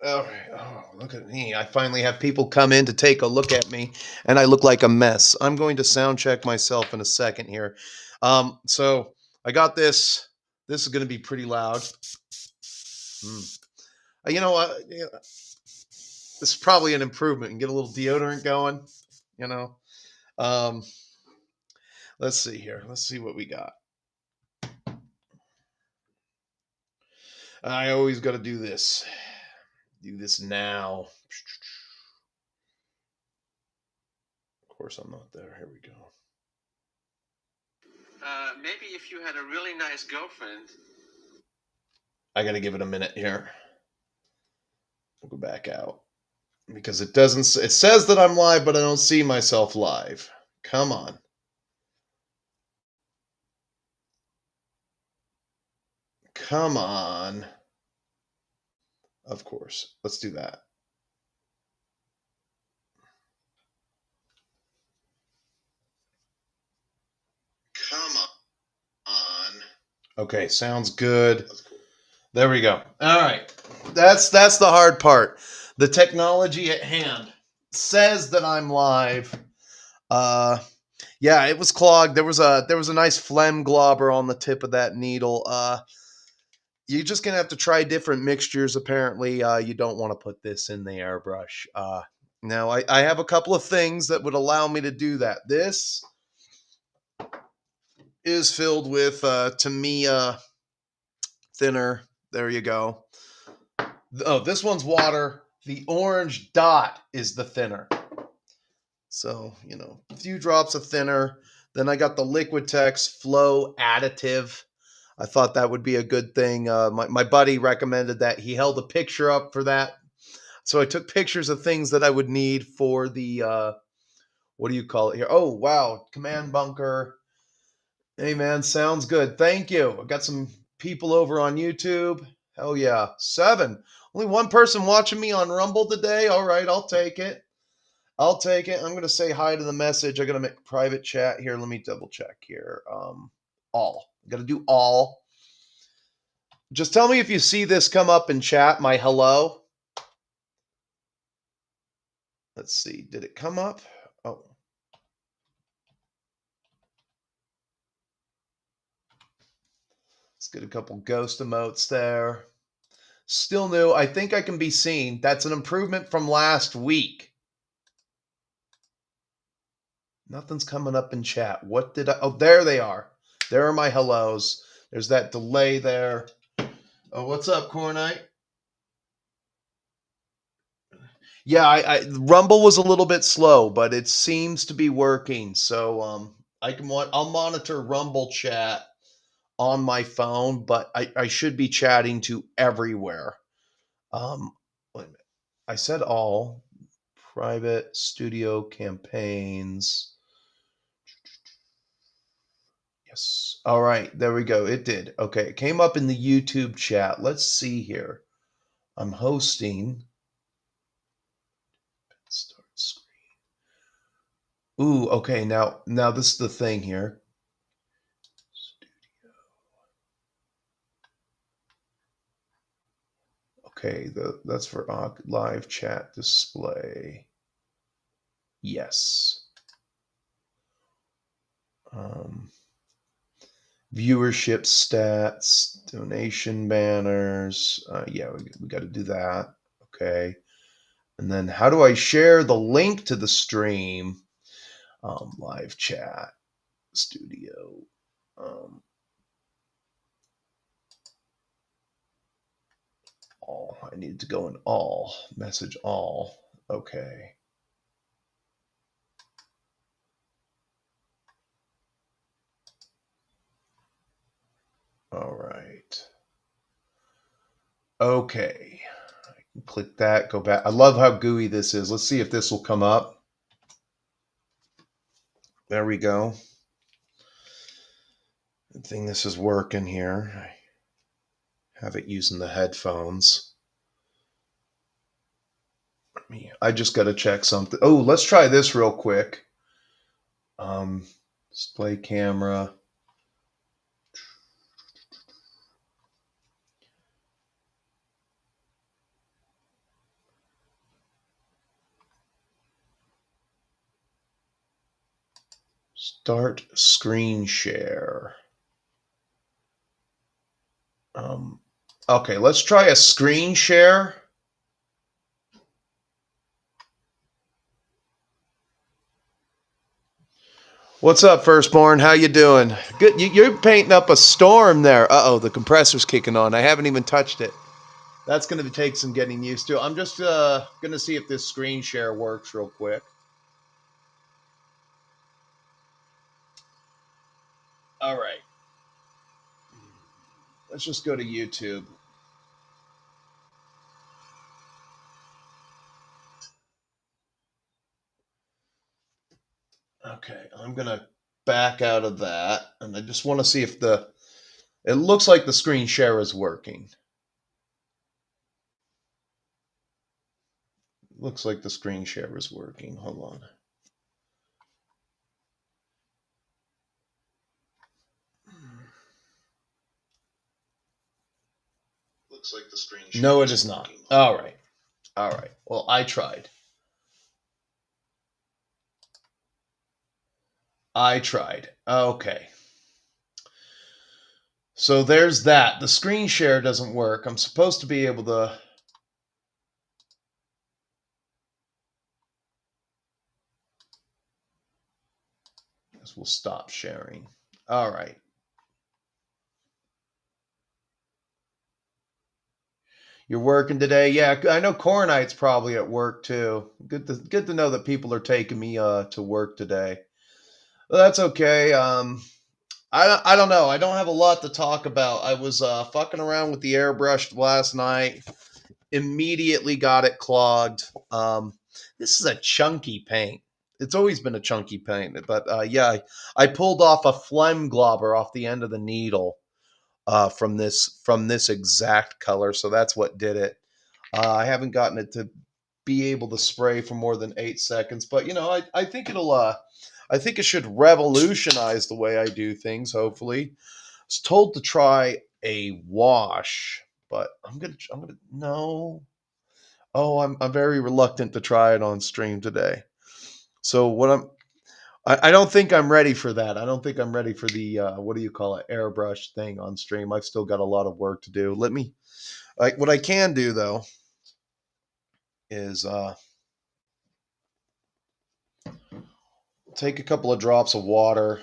All right. Oh, look at me. I finally have people come in to take a look at me, and I look like a mess. I'm going to sound check myself in a second here. So I got this. This is going to be pretty loud. You know what? This is probably an improvement. And get a little deodorant going. You know. Um, let's see here. Let's see what we got. I always got to do this. Do this now. Of course, I'm not there. Here we go. Maybe if you had a really nice girlfriend. I got to give it a minute here. We'll go back out because it doesn't. It says that I'm live, but I don't see myself live. Come on. Come on. Of course. Let's do that. Come on. Okay, sounds good. There we go. All right. That's the hard part. The technology at hand says that I'm live. Yeah, it was clogged. There was a nice phlegm globber on the tip of that needle. You're just gonna have to try different mixtures. Apparently, you don't want to put this in the airbrush. Now, I have a couple of things that would allow me to do that. This is filled with Tamiya thinner. There you go. Oh, this one's water. The orange dot is the thinner. So, a few drops of thinner. Then I got the Liquitex Flow Additive. I thought that would be a good thing. My buddy recommended that. He held a picture up for that. So I took pictures of things that I would need for the, what do you call it here? Oh, wow. Command bunker. Hey, man, sounds good. Thank you. I got some people over on YouTube. Hell yeah. 7. Only one person watching me on Rumble today. All right, I'll take it. I'm going to say hi to the message. I got to make a private chat here. Let me double check here. All. I got to do all. Just tell me if you see this come up in chat, my hello. Let's see. Did it come up? Oh. Let's get a couple ghost emotes there. Still new. I think I can be seen. That's an improvement from last week. Nothing's coming up in chat. What did I... Oh, there they are. There are my hellos. There's that delay there. Oh, what's up, Cornite? Yeah, Rumble was a little bit slow, but it seems to be working. So I'll monitor Rumble chat on my phone, but I should be chatting to everywhere. Wait a minute. I said all private studio campaigns. Yes. All right. There we go. It did. Okay. It came up in the YouTube chat. Let's see here. I'm hosting. Start screen. Ooh, okay. Now this is the thing here. Studio. Okay, that's for live chat display. Yes. Viewership stats, donation banners. Yeah, we got to do that. Okay. And then how do I share the link to the stream? Live chat, studio. All. I need to go in all. Message all. Okay. All right. Okay. I can click that, go back. I love how gooey this is. Let's see if this will come up. There we go. Good thing this is working here. I have it using the headphones. I just got to check something. Oh, let's try this real quick. Display camera. Start screen share. Okay, let's try a screen share. What's up, Firstborn? How you doing? Good. You're painting up a storm there. Uh-oh, the compressor's kicking on. I haven't even touched it. That's going to take some getting used to. I'm just going to see if this screen share works real quick. All right. Let's just go to YouTube. Okay, I'm going to back out of that. And I just want to see if it looks like the screen share is working. Looks like the screen share is working. Hold on. Looks like the screen share. No, it is not. All right. All right. Well, I tried. Okay. So there's that. The screen share doesn't work. I'm supposed to be able to. Guess we'll stop sharing. All right. You're working today? Yeah, I know Coronite's probably at work too. Good to know that people are taking me to work today. Well, that's okay. I don't know. I don't have a lot to talk about. I was fucking around with the airbrush last night. Immediately got it clogged. This is a chunky paint. It's always been a chunky paint, but yeah, I pulled off a phlegm globber off the end of the needle from this exact color, so that's what did it. I haven't gotten it to be able to spray for more than 8 seconds, but you know, I think I think it should revolutionize the way I do things. Hopefully, I was told to try a wash, but I'm gonna no. Oh, I'm very reluctant to try it on stream today. So I don't think I'm ready for that. I don't think I'm ready for the what do you call it, airbrush thing on stream. I've still got a lot of work to do. What I can do though is take a couple of drops of water.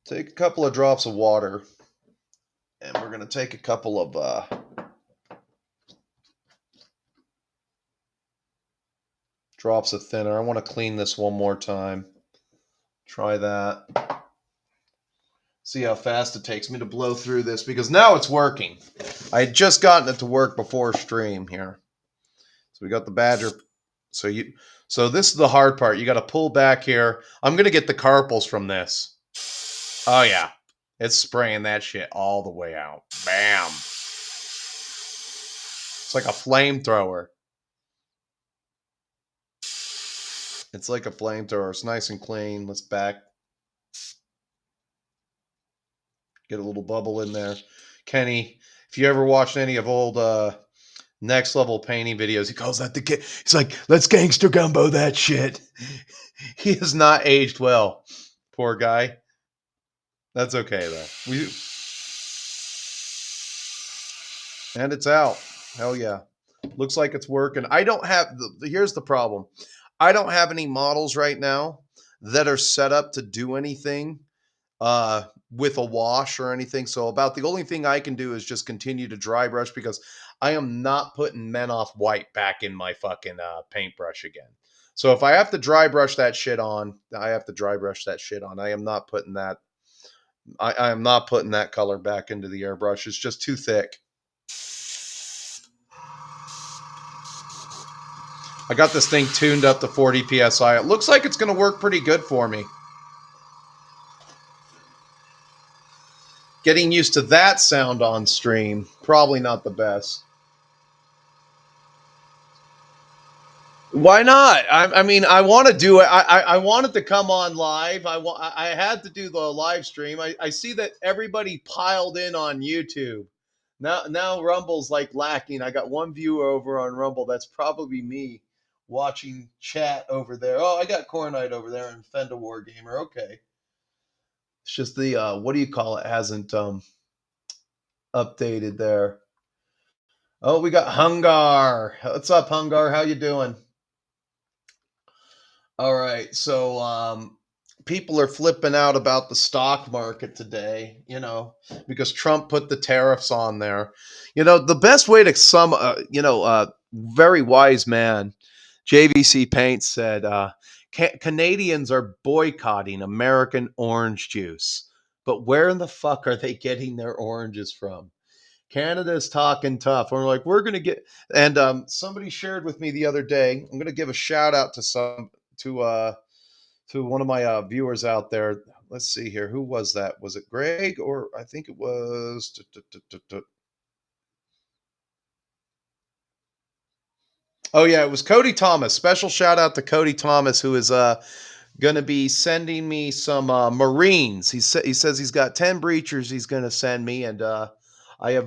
Take a couple of drops of water, and we're going to take a couple of drops of thinner. I want to clean this one more time. Try that. See how fast it takes me to blow through this, because now it's working. I had just gotten it to work before stream here. So we got the Badger. So this is the hard part. You got to pull back here. I'm going to get the carpals from this. Oh yeah. It's spraying that shit all the way out. Bam. It's like a flamethrower. It's like a flamethrower. It's nice and clean. Let's back. Get a little bubble in there. Kenny, if you ever watched any of old Next Level painting videos, he calls that he's like, let's gangster gumbo that shit. He has not aged well. Poor guy. That's okay though. And it's out. Hell yeah. Looks like it's working. I don't have here's the problem. I don't have any models right now that are set up to do anything with a wash or anything. So about the only thing I can do is just continue to dry brush, because I am not putting Men Off White back in my fucking paintbrush again. So if I have to dry brush that shit on, I have to dry brush that shit on. I am not putting that. I am not putting that color back into the airbrush. It's just too thick. I got this thing tuned up to 40 PSI. It looks like it's going to work pretty good for me. Getting used to that sound on stream, probably not the best. Why not? I mean, I want to do it. I wanted to come on live. I had to do the live stream. I see that everybody piled in on YouTube. Now Rumble's like lacking. I got one viewer over on Rumble. That's probably me watching chat over there. Oh, I got Cornite over there and Fender Wargamer. Okay. It's just the what do you call it? Hasn't updated there. Oh, we got Hungar. What's up, Hungar? How you doing? All right. So people are flipping out about the stock market today, because Trump put the tariffs on there. The best way to sum, very wise man, JVC Paint said, Canadians are boycotting American orange juice. But where in the fuck are they getting their oranges from? Canada's talking tough. We're like, we're going to get, and somebody shared with me the other day. I'm going to give a shout out to one of my viewers out there. Let's see here. Who was that? Was it Greg or I think it was? Oh yeah, it was Cody Thomas. Special shout out to Cody Thomas, who is going to be sending me some Marines. He says he's got 10 breachers he's going to send me, and I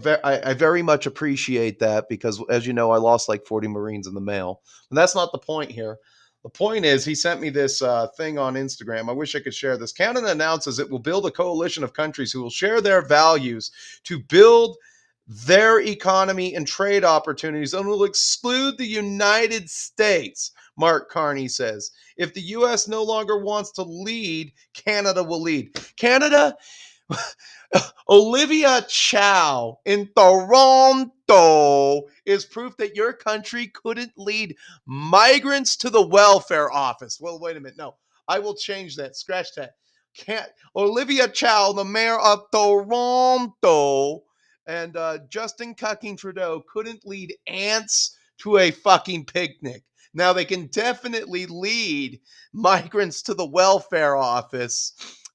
very much appreciate that because, as you know, I lost like 40 Marines in the mail. And that's not the point here. The point is he sent me this thing on Instagram. I wish I could share this. Canada announces it will build a coalition of countries who will share their values to build their economy and trade opportunities and will exclude the United States, Mark Carney says. If the U.S. no longer wants to lead, Canada will lead. Canada, Olivia Chow in Toronto is proof that your country couldn't lead migrants to the welfare office. Well, wait a minute. No, I will change that. Scratch that. Olivia Chow, the mayor of Toronto, and Justin Cucking Trudeau couldn't lead ants to a fucking picnic. Now they can definitely lead migrants to the welfare office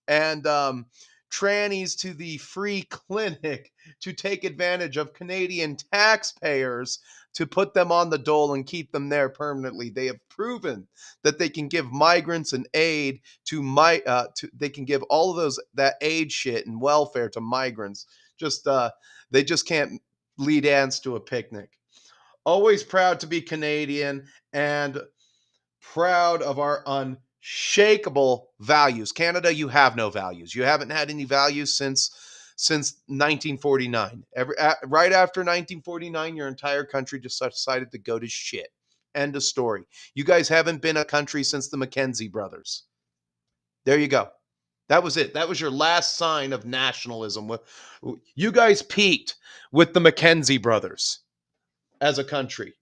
and trannies to the free clinic to take advantage of Canadian taxpayers to put them on the dole and keep them there permanently. They have proven that they can give migrants and aid they can give all of those that aid shit and welfare to migrants. They just can't lead ants to a picnic. Always proud to be Canadian and proud of our unshakable values. Canada, you have no values. You haven't had any values since 1949. Right after 1949, your entire country just decided to go to shit. End of story. You guys haven't been a country since the Mackenzie brothers. There you go. That was it. That was your last sign of nationalism. You guys peaked with the Mackenzie brothers as a country.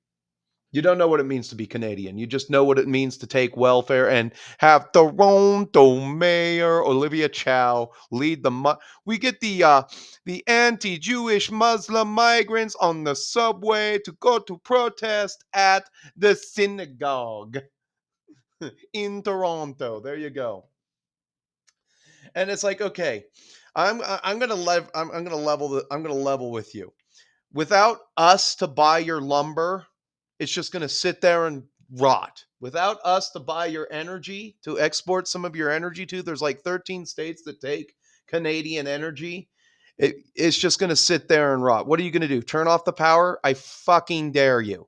You don't know what it means to be Canadian. You just know what it means to take welfare and have Toronto Mayor Olivia Chow lead we get the anti-Jewish Muslim migrants on the subway to go to protest at the synagogue in Toronto. There you go. And it's like, okay, I'm gonna level with you. Without us to buy your lumber, it's just going to sit there and rot. Without us to buy your energy, to export some of your energy to, there's like 13 states that take Canadian energy. It's just going to sit there and rot. What are you going to do? Turn off the power? I fucking dare you.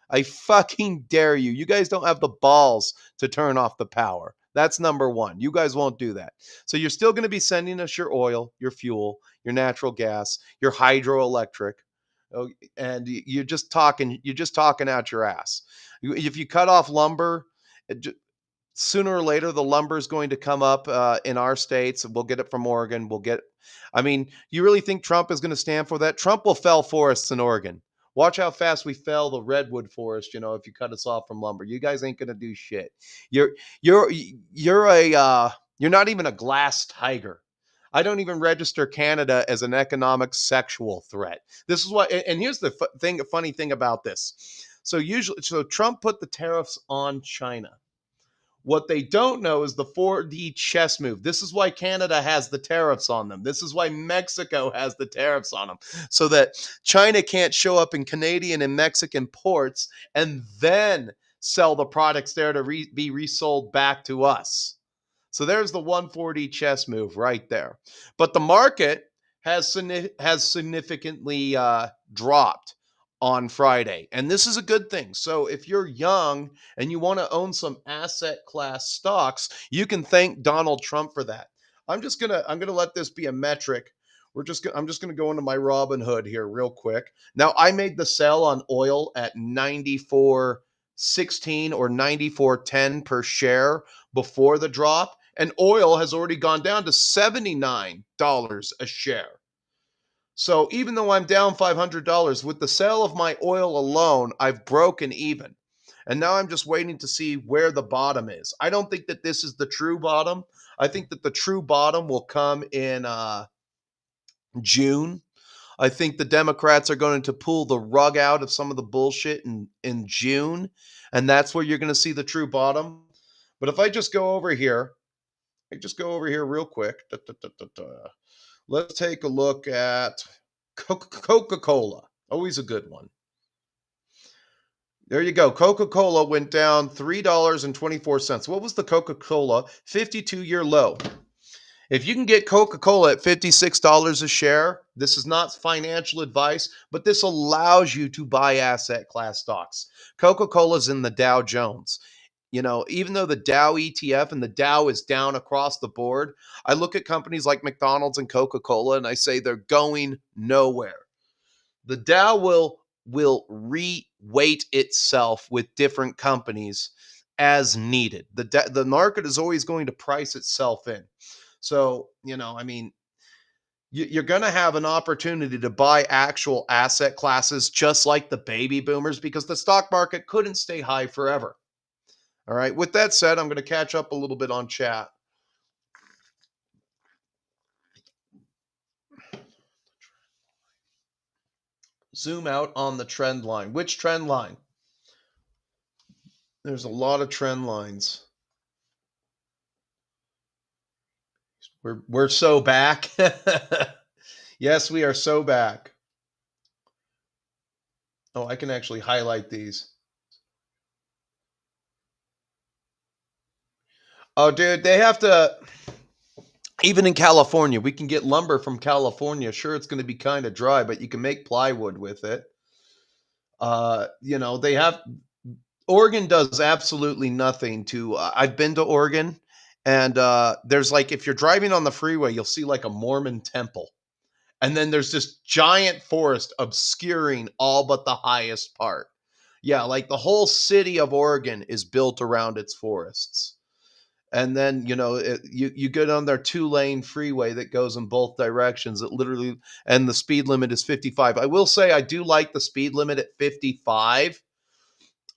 I fucking dare you. You guys don't have the balls to turn off the power. That's number one. You guys won't do that. So you're still going to be sending us your oil, your fuel, your natural gas, your hydroelectric. And you're just talking out your ass. If you cut off lumber, sooner or later the lumber is going to come up in our states. We'll get it from Oregon. You really think Trump is going to stand for that? Trump will fell forests in Oregon. Watch how fast we fell the redwood forest, if you cut us off from lumber. You guys ain't going to do shit. You're not even a glass tiger. I don't even register Canada as an economic sexual threat. This is what, and here's the funny thing about this. So Trump put the tariffs on China. What they don't know is the 4D chess move. This is why Canada has the tariffs on them. This is why Mexico has the tariffs on them. So that China can't show up in Canadian and Mexican ports and then sell the products there to be resold back to us. So there's the 140 chess move right there. But the market has significantly dropped on Friday, and this is a good thing. So if you're young and you want to own some asset class stocks, you can thank Donald Trump for that. I'm gonna let this be a metric. I'm just gonna go into my Robinhood here real quick. Now I made the sell on oil at 94.16 or 94.10 per share before the drop, and oil has already gone down to $79 a share. So even though I'm down $500 with the sale of my oil alone, I've broken even. And now I'm just waiting to see where the bottom is. I don't think that this is the true bottom. I think that the true bottom will come in June. I think the Democrats are going to pull the rug out of some of the bullshit in June. And that's where you're going to see the true bottom. But if I just go over here, real quick. Let's take a look at Coca-Cola. Always a good one. There you go. Coca-Cola went down $3.24. What was the Coca-Cola 52-year low? If you can get Coca-Cola at $56 a share, this is not financial advice, but this allows you to buy asset class stocks. Coca-Cola's in the Dow Jones. You know, even though the Dow ETF and the Dow is down across the board, I look at companies like McDonald's and Coca-Cola and I say they're going nowhere. The Dow will re-weight itself with different companies as needed. The market is always going to price itself in. So, you know, I mean, you're going to have an opportunity to buy actual asset classes just like the baby boomers because the stock market couldn't stay high forever. All right. With that said, I'm going to catch up a little bit on chat. Zoom out on the trend line. Which trend line? There's a lot of trend lines. We're so back. Yes, we are so back. Oh, I can actually highlight these. Oh, dude, they have to. Even in California, we can get lumber from California. Sure, it's going to be kind of dry, but you can make plywood with it. You know, they have. Oregon does absolutely nothing to. I've been to Oregon, and there's like if you're driving on the freeway, you'll see like a Mormon temple, and then there's this giant forest obscuring all but the highest part. Yeah, like the whole city of Oregon is built around its forests. And then you get on their 2-lane freeway that goes in both directions. It literally, and the speed limit is 55. I will say I do like the speed limit at 55.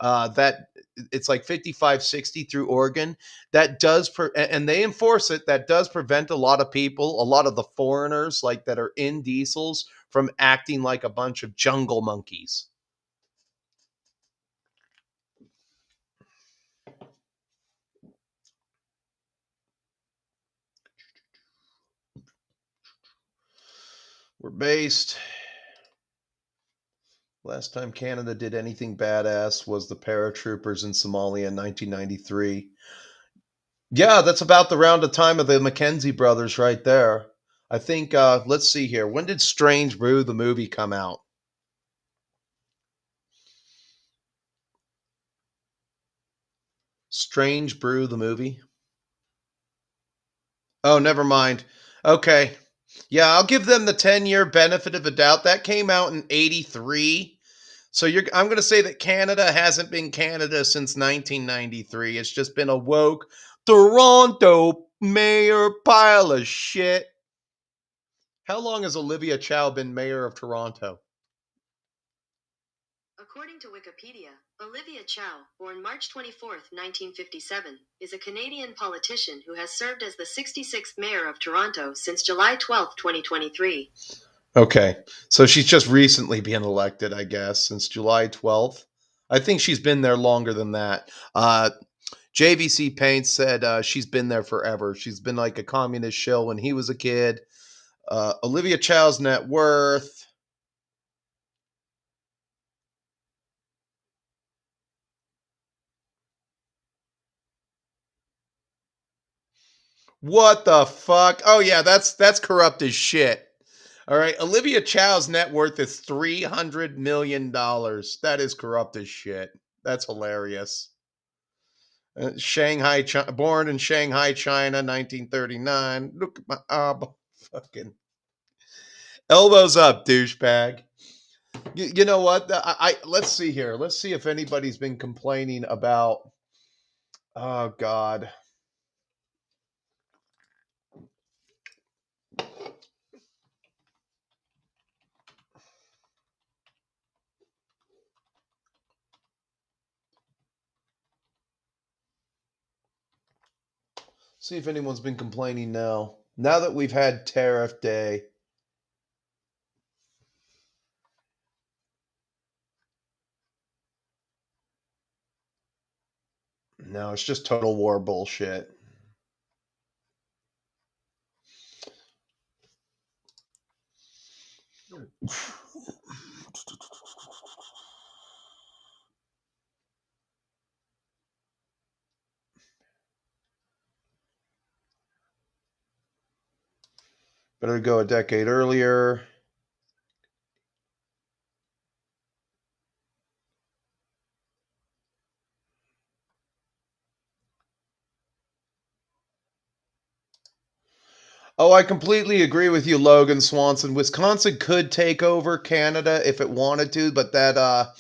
That it's like 55, 60 through Oregon. That does and they enforce it. That does prevent a lot of people, a lot of the foreigners like that are in diesels, from acting like a bunch of jungle monkeys. We're based. Last time Canada did anything badass was the paratroopers in Somalia in 1993. Yeah, that's about the round of time of the Mackenzie brothers right there. I think, let's see here. When did Strange Brew, the movie, come out? Strange Brew, the movie? Oh, never mind. Okay. Yeah, I'll give them the 10-year benefit of the doubt. That came out in 83. So I'm going to say that Canada hasn't been Canada since 1993. It's just been a woke Toronto mayor pile of shit. How long has Olivia Chow been mayor of Toronto? According to Wikipedia, Olivia Chow, born March 24, 1957, is a Canadian politician who has served as the 66th mayor of Toronto since July 12, 2023. Okay, so she's just recently been elected, I guess, since July 12th. I think she's been there longer than that. JVC Paint said she's been there forever. She's been like a communist shill when he was a kid. Olivia Chow's net worth. What the fuck? Oh yeah, that's corrupt as shit. All right, Olivia Chow's net worth is $300 million. That is corrupt as shit. That's hilarious. Shanghai, born in Shanghai, China, 1939. Look at my fucking elbows up, douchebag. You know what? Let's see here. Let's see if anybody's been complaining about. Oh God. See if anyone's been complaining now. Now that we've had tariff day. No, it's just total war bullshit. Better go a decade earlier. Oh, I completely agree with you, Logan Swanson. Wisconsin could take over Canada if it wanted to, but that,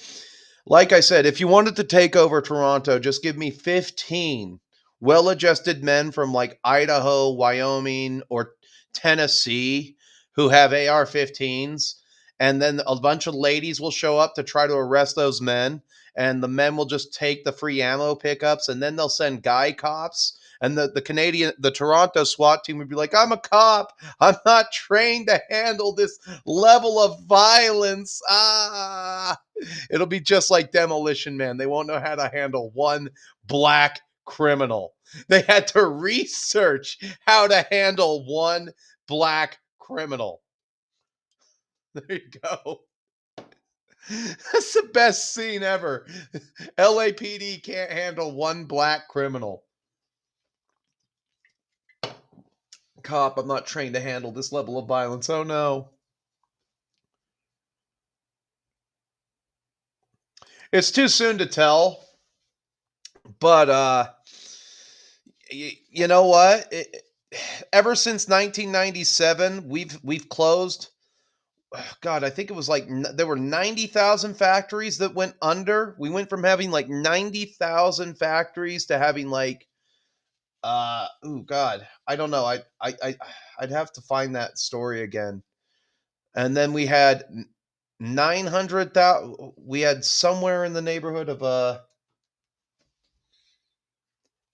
like I said, if you wanted to take over Toronto, just give me 15 well-adjusted men from like Idaho, Wyoming, or Tennessee who have AR-15s, and then a bunch of ladies will show up to try to arrest those men, and the men will just take the free ammo pickups, and then they'll send guy cops. And the Toronto SWAT team would be like, I'm a cop. I'm not trained to handle this level of violence. It'll be just like Demolition Man. They won't know how to handle one black criminal. They had to research how to handle one black criminal. There you go. That's the best scene ever. LAPD can't handle one black criminal. Cop, I'm not trained to handle this level of violence. Oh no. It's too soon to tell, but you know what? Ever since 1997, we've closed. God, I think it was like there were 90,000 factories that went under. We went from having like 90,000 factories to having like oh God, I don't know. I'd have to find that story again. And then we had 900,000. We had somewhere in the neighborhood of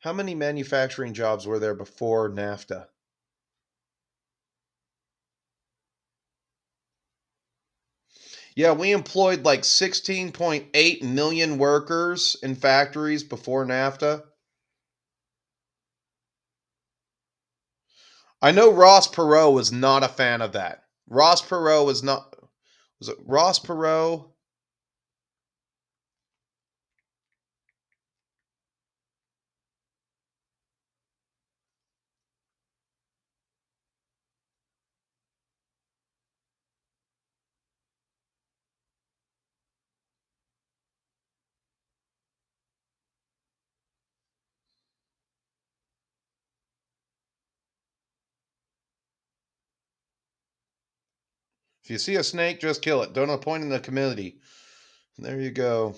how many manufacturing jobs were there before NAFTA? Yeah, we employed like 16.8 million workers in factories before NAFTA. I know Ross Perot was not a fan of that. Ross Perot was not. Was it Ross Perot? If you see a snake, just kill it. Don't appoint in the committee. There you go.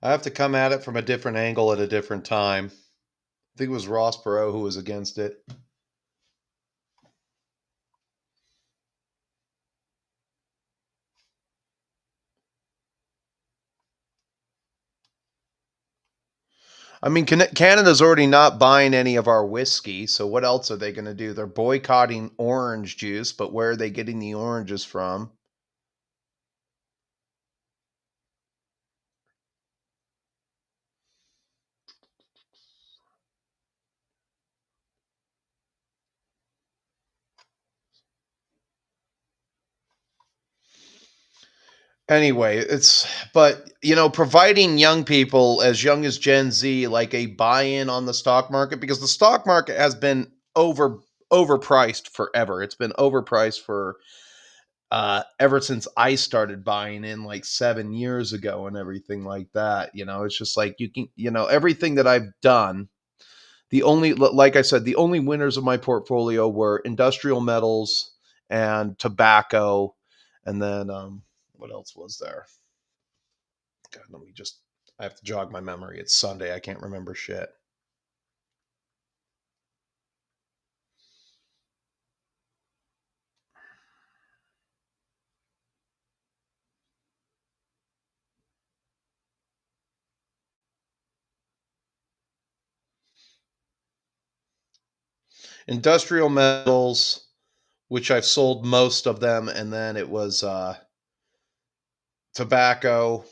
I have to come at it from a different angle at a different time. I think it was Ross Perot who was against it. I mean, Canada's already not buying any of our whiskey, so what else are they going to do? They're boycotting orange juice, but where are they getting the oranges from? Anyway, but providing young people as young as Gen Z like a buy-in on the stock market, because the stock market has been overpriced forever. It's been overpriced for ever since I started buying in like 7 years ago and everything like that. It's just like you can, everything that I've done. Like I said, the only winners of my portfolio were industrial metals and tobacco, and then what else was there? God, I have to jog my memory. It's Sunday. I can't remember shit. Industrial metals, which I've sold most of them, and then it was tobacco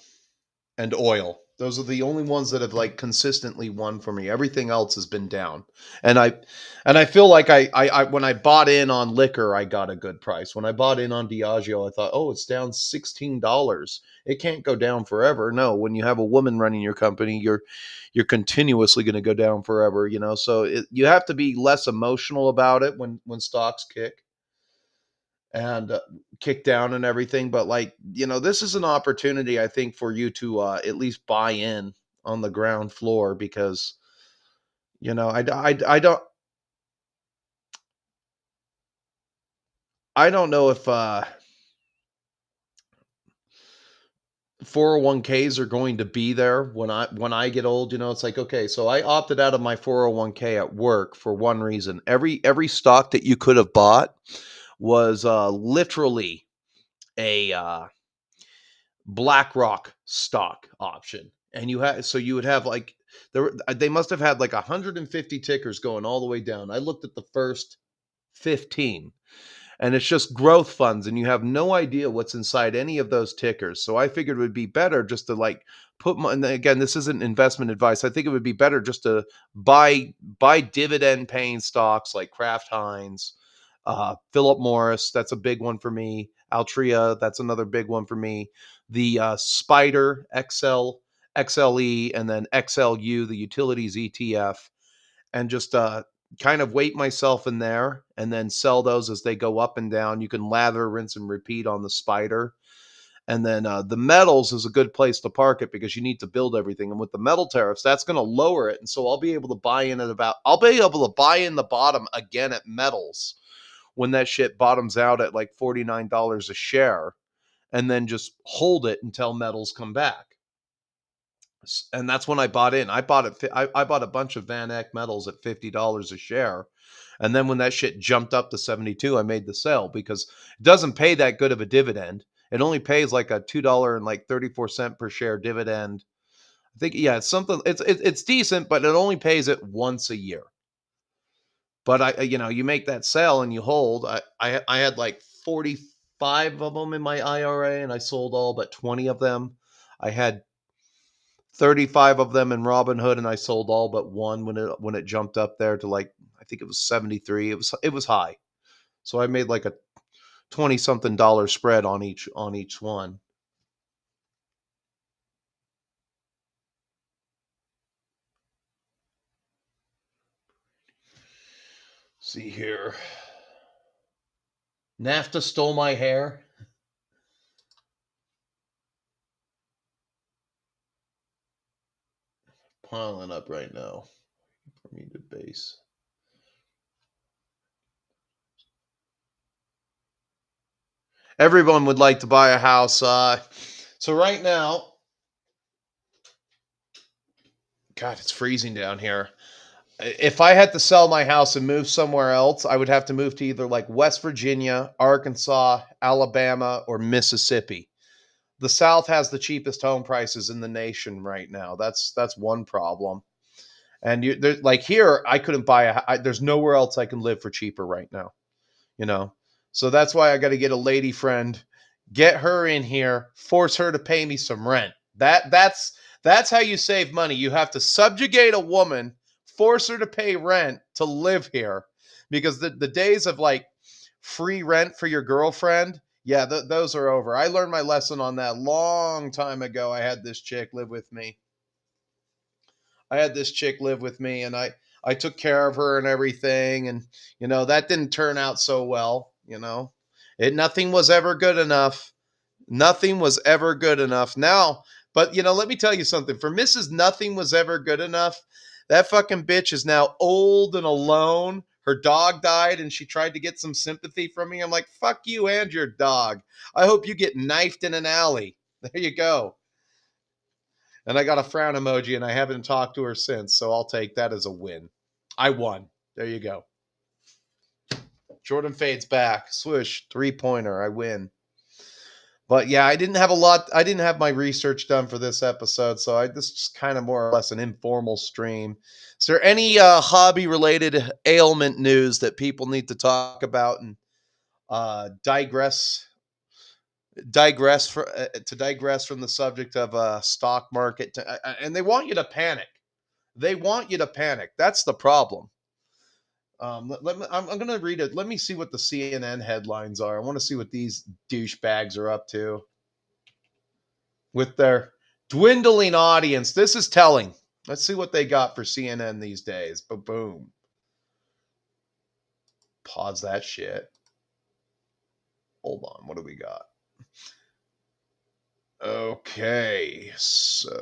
and oil. Those are the only ones that have like consistently won for me. Everything else has been down. And I feel like I when I bought in on liquor, I got a good price. When I bought in on Diageo, I thought, oh, it's down $16. It can't go down forever. No, when you have a woman running your company, you're continuously going to go down forever. So you have to be less emotional about it when stocks kick and kick down and everything. But this is an opportunity, I think, for you to at least buy in on the ground floor, because I don't know if 401ks are going to be there when I get old. It's like, okay, so I opted out of my 401k at work for one reason. Every stock that you could have bought was literally a BlackRock stock option. And you would have like they must have had like 150 tickers going all the way down. I looked at the first 15, and it's just growth funds, and you have no idea what's inside any of those tickers. So I figured it would be better just to like and again, this isn't investment advice. I think it would be better just to buy dividend paying stocks like Kraft Heinz, Philip Morris. That's a big one for me. Altria, that's another big one for me. The Spider XLE, and then XLU, the utilities ETF, and just kind of weight myself in there and then sell those as they go up and down. You can lather, rinse, and repeat on the Spider. And then the metals is a good place to park it, because you need to build everything. And with the metal tariffs, that's going to lower it. And so I'll be able to buy in the bottom again at metals when that shit bottoms out at like $49 a share, and then just hold it until metals come back. And that's when I bought in. I bought a bunch of Van Eck metals at $50 a share. And then when that shit jumped up to 72, I made the sale, because it doesn't pay that good of a dividend. It only pays like a $2.34 per share dividend. I think, yeah, it's something. It's decent, but it only pays it once a year. But you make that sale and you hold. I had like 45 of them in my IRA, and I sold all but 20 of them. I had 35 of them in Robinhood, and I sold all but one when it jumped up there to like, I think it was 73. It was high. So I made like a 20 something dollar spread on each one. See here. NAFTA stole my hair. Piling up right now for me to base. Everyone would like to buy a house. So right now, God, it's freezing down here. If I had to sell my house and move somewhere else, I would have to move to either like West Virginia, Arkansas, Alabama, or Mississippi. The South has the cheapest home prices in the nation right now. That's one problem. And like here, I couldn't buy there's nowhere else I can live for cheaper right now. So that's why I got to get a lady friend, get her in here, force her to pay me some rent. That's how you save money. You have to subjugate a woman, force her to pay rent to live here, because the days of like free rent for your girlfriend, Yeah, those are over. I learned my lesson on that long time ago. I had this chick live with me. And I took care of her and everything, and that didn't turn out so well. Nothing was ever good enough. Nothing was ever good enough. Now, but let me tell you something. For Mrs. Nothing Was Ever Good Enough, that fucking bitch is now old and alone. Her dog died and she tried to get some sympathy from me. I'm like, fuck you and your dog. I hope you get knifed in an alley. There you go. And I got a frown emoji and I haven't talked to her since. So I'll take that as a win. I won. There you go. Jordan fades back. Swoosh. 3-pointer. I win. But yeah, I didn't have my research done for this episode, so this is just kind of more or less an informal stream. Is there any hobby-related ailment news that people need to talk about and digress from the subject of stock market? And they want you to panic. That's the problem. I'm going to read it. Let me see what the CNN headlines are. I want to see what these douchebags are up to with their dwindling audience. This is telling. Let's see what they got for CNN these days. Boom. Pause that shit. Hold on. What do we got? Okay. So...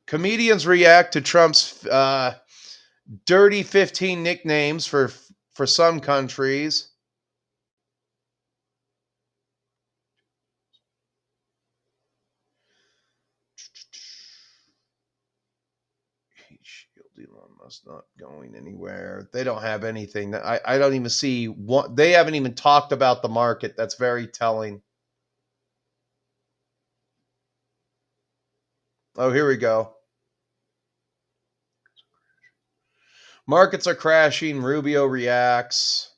comedians react to Trump's dirty 15 nicknames for some countries. Elon Musk not going anywhere. They don't have anything. I don't even see what they haven't even talked about the market. That's very telling. Oh, here we go. Markets are crashing. Rubio reacts.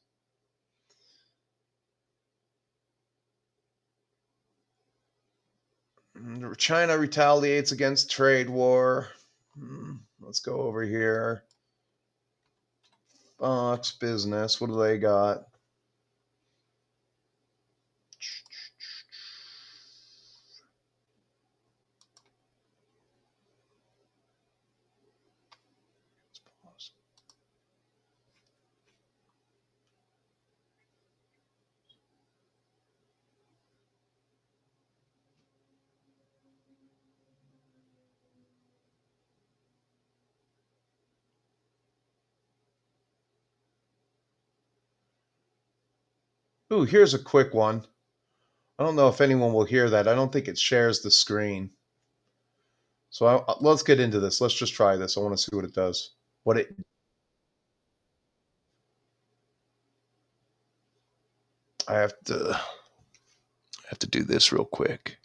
China retaliates against trade war. Let's go over here. Fox Business. What do they got? Ooh, here's a quick one. I don't know if anyone will hear that. I don't think it shares the screen. So let's get into this. Let's just try this. I want to see what it does. I have to do this real quick.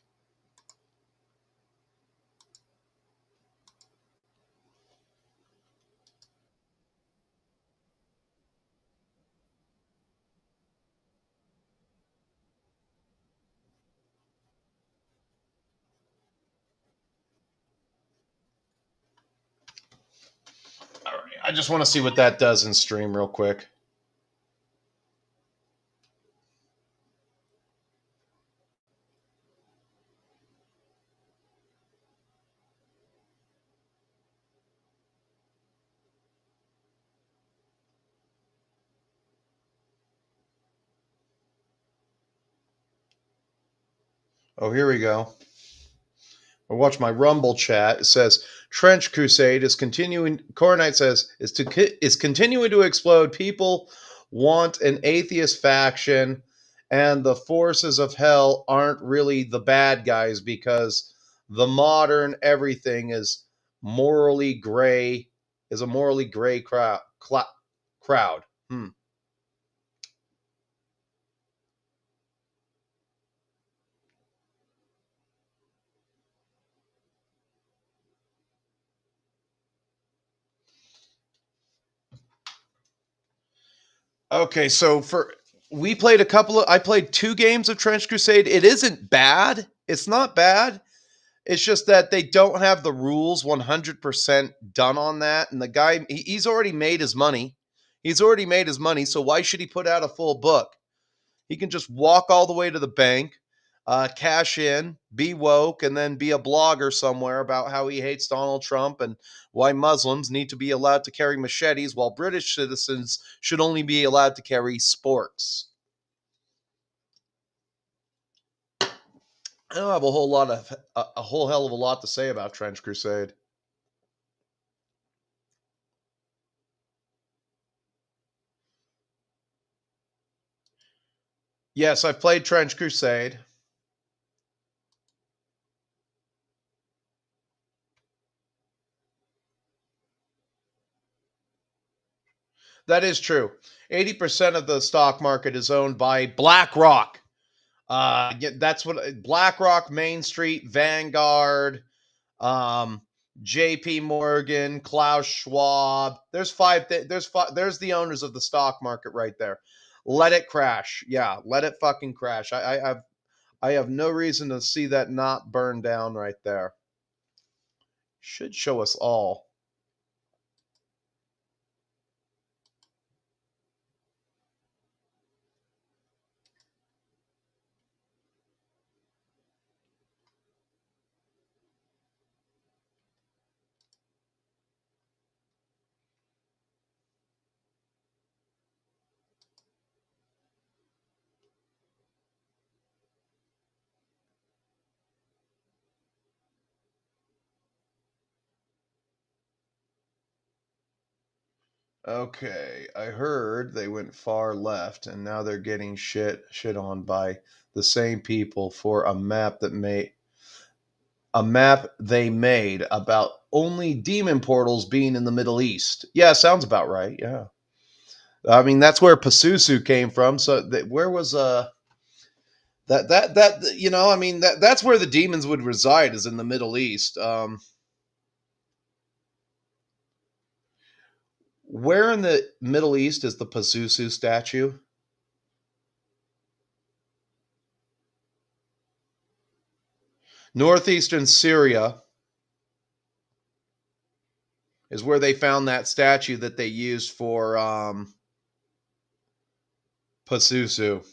All right. I just want to see what that does in stream real quick. Oh, here we go. Or watch my Rumble chat. It says Trench Crusade is continuing. Coronite says is continuing to explode. People want an atheist faction, and the forces of hell aren't really the bad guys because the modern everything is morally gray. Is a morally gray crowd. Okay, so I played 2 games of Trench Crusade. It isn't bad. It's not bad. It's just that they don't have the rules 100% done on that. And the guy, he's already made his money. He's already made his money. So why should he put out a full book? He can just walk all the way to the bank, cash in, be woke, and then be a blogger somewhere about how he hates Donald Trump and why Muslims need to be allowed to carry machetes while British citizens should only be allowed to carry sporks. I don't have a whole hell of a lot to say about Trench Crusade. Yes, I've played Trench Crusade. That is true. 80% of the stock market is owned by BlackRock. That's what BlackRock, Main Street, Vanguard, J.P. Morgan, Klaus Schwab. There's five. There's the owners of the stock market right there. Let it crash. Yeah, let it fucking crash. I have no reason to see that not burn down right there. Should show us all. Okay, I heard they went far left, and now they're getting shit on by the same people for a map they made about only demon portals being in the Middle East. Yeah, sounds about right. Yeah, I mean that's where Pazuzu came from. So where was that you know? I mean that's where the demons would reside, is in the Middle East. Where in the Middle East is the Pazuzu statue? Northeastern Syria is where they found that statue that they used for Pazuzu.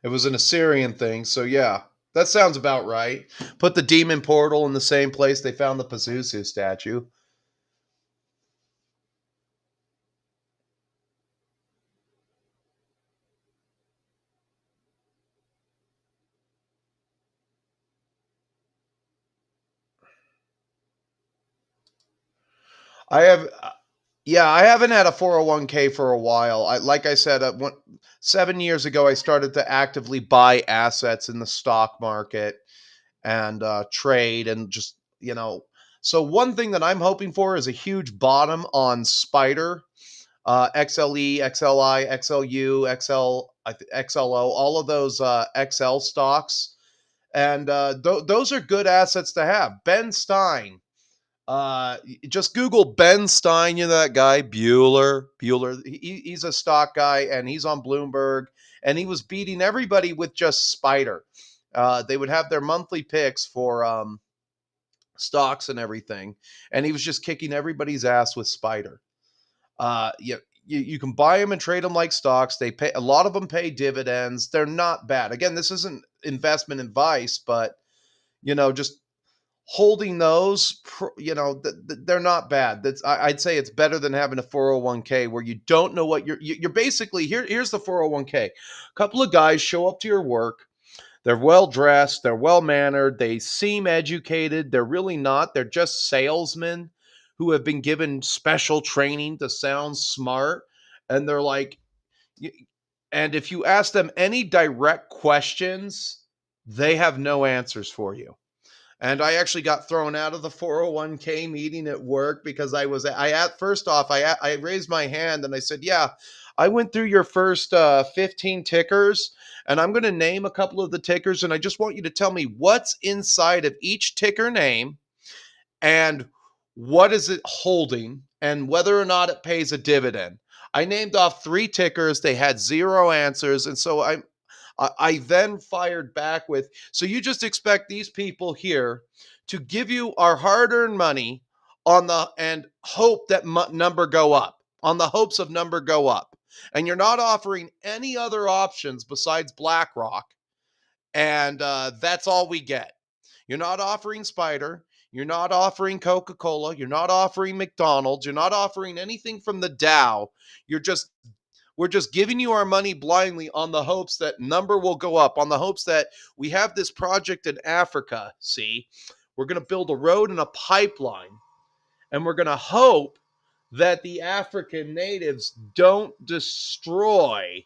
It was an Assyrian thing, so yeah, that sounds about right. Put the demon portal in the same place they found the Pazuzu statue. I have, yeah, I haven't had a 401k for a while. Like I said, 7 years ago, I started to actively buy assets in the stock market and trade and just, you know. So one thing that I'm hoping for is a huge bottom on Spider, XLE, XLI, XLU, XLO, all of those XL stocks. And those are good assets to have. Ben Stein. Just Google Ben Stein. You know that guy, Bueller. He's a stock guy, and he's on Bloomberg, and he was beating everybody with just Spider. They would have their monthly picks for stocks and everything, and he was just kicking everybody's ass with Spider. You can buy them and trade them like stocks. They pay, a lot of them pay dividends. They're not bad. Again, this isn't investment advice, but you know, just holding those, you know, they're not bad. I'd say it's better than having a 401k where you don't know what you're basically here's the 401k. A couple of guys show up to your work. They're well dressed, they're well mannered, they seem educated. They're really not. They're just salesmen who have been given special training to sound smart. And they're like, and if you ask them any direct questions, they have no answers for you. And I actually got thrown out of the 401k meeting at work because I raised my hand and I said, yeah, I went through your first 15 tickers, and I'm going to name a couple of the tickers, and I just want you to tell me what's inside of each ticker name and what is it holding and whether or not it pays a dividend. I named off 3 tickers. They had 0 answers. And so I then fired back with, so you just expect these people here to give you our hard-earned money on the and hope that number go up, on the hopes of number go up. And you're not offering any other options besides BlackRock. And that's all we get. You're not offering Spider. You're not offering Coca-Cola. You're not offering McDonald's. You're not offering anything from the Dow. We're just giving you our money blindly on the hopes that number will go up, on the hopes that we have this project in Africa. See, we're going to build a road and a pipeline, and we're going to hope that the African natives don't destroy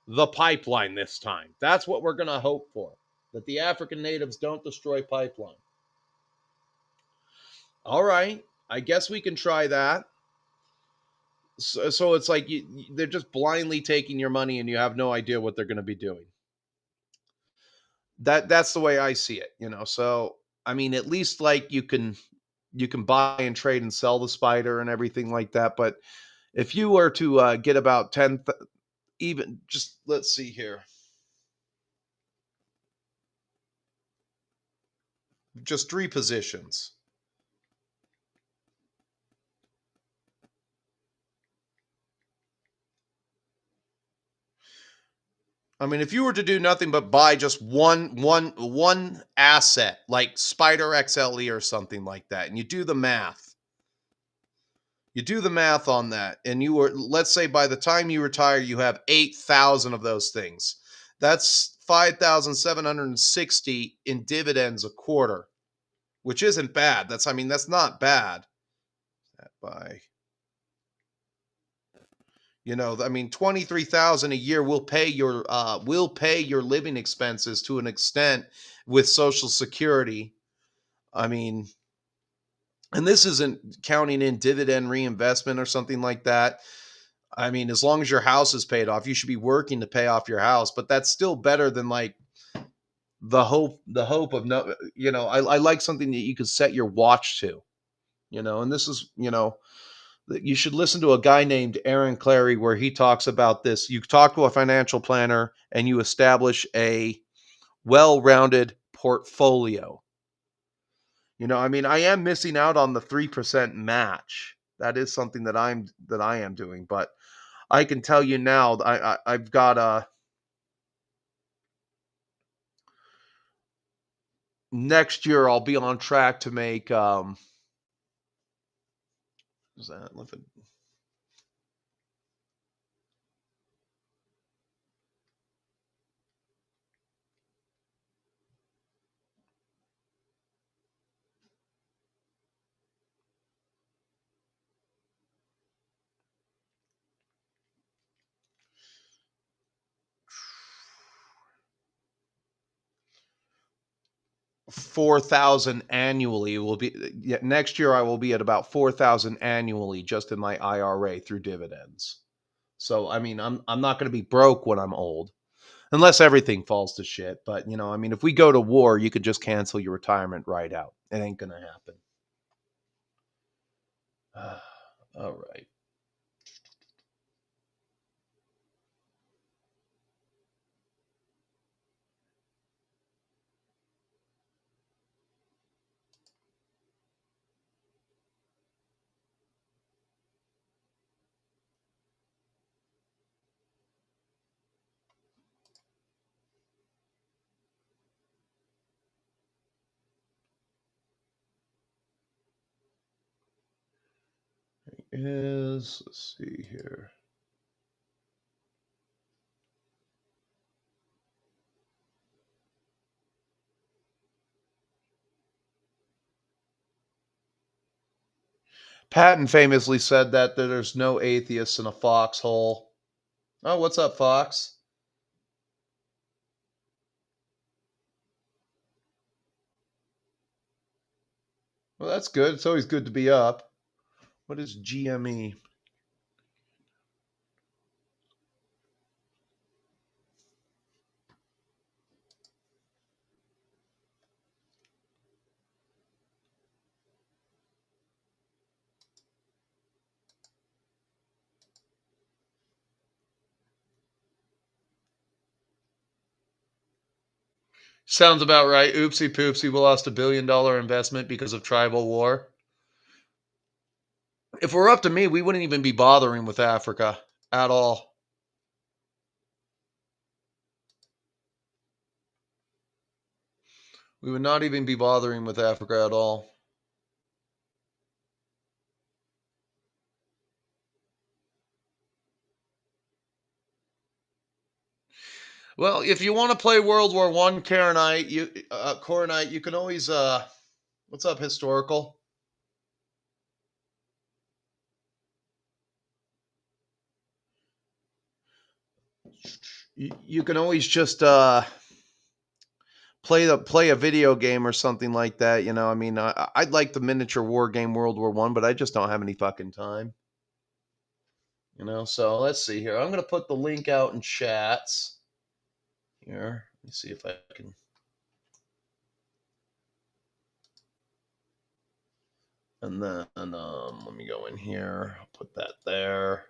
the pipeline this time. That's what we're going to hope for, that the African natives don't destroy pipeline. All right, I guess we can try that. So it's like they're just blindly taking your money and you have no idea what they're going to be doing. That's the way I see it, So I mean, at least like you can buy and trade and sell the Spider and everything like that. But if you were to get about 10, even just let's see here, just 3 positions. I mean, if you were to do nothing but buy just one asset like Spider XLE or something like that, and you do the math on that, and let's say by the time you retire, you have 8,000 of those things. That's 5,760 in dividends a quarter, which isn't bad. That's not bad. That by 23,000 a year will pay your living expenses to an extent with Social Security. I mean, and this isn't counting in dividend reinvestment or something like that. I mean, as long as your house is paid off, you should be working to pay off your house, but that's still better than like the hope of no, I like something that you could set your watch to, and this is, you should listen to a guy named Aaron Clary where he talks about this. You talk to a financial planner and you establish a well-rounded portfolio. I am missing out on the 3% match. That is something that I am doing, but I can tell you now, I've got next year I'll be on track to make is that 4,000 annually. Will be next year. I will be at about 4,000 annually just in my IRA through dividends. So I mean, I'm not going to be broke when I'm old, unless everything falls to shit. But if we go to war, you could just cancel your retirement right out. It ain't going to happen. All right. Let's see here. Patton famously said that there's no atheists in a foxhole. Oh, what's up, Fox? Well, that's good. It's always good to be up. What is GME? Sounds about right. Oopsie poopsie, we lost $1 billion investment because of tribal war. If it were up to me, we wouldn't even be bothering with Africa at all. We would not even be bothering with Africa at all. Well, if you want to play World War One, Coronite, you can always what's up, historical? You can always just play a video game or something like that. You know, I mean, I'd like the miniature war game World War One, but I just don't have any fucking time. You know, so let's see here. I'm gonna put the link out in chats here. Let me see if I can. And then let me go in here. I'll put that there.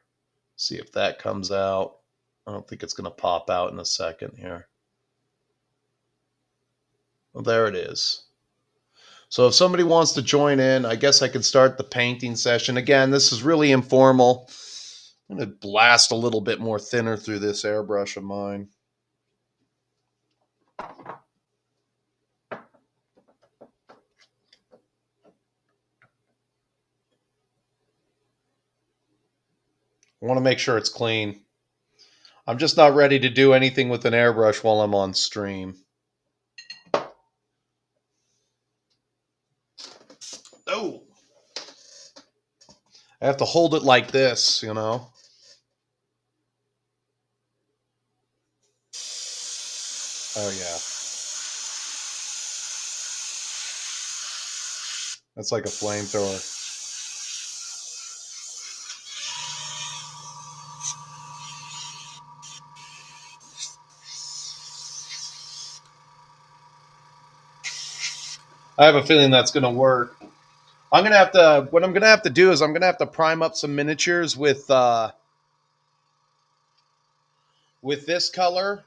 See if that comes out. I don't think it's gonna pop out in a second here. Well, there it is. So if somebody wants to join in, I guess I can start the painting session. Again, this is really informal. I'm going to blast a little bit more thinner through this airbrush of mine. I want to make sure it's clean. I'm just not ready to do anything with an airbrush while I'm on stream. Oh! I have to hold it like this, you know? Oh, yeah. That's like a flamethrower. I have a feeling that's going to work. I'm going to have to, what I'm going to have to do is I'm going to have to prime up some miniatures with this color.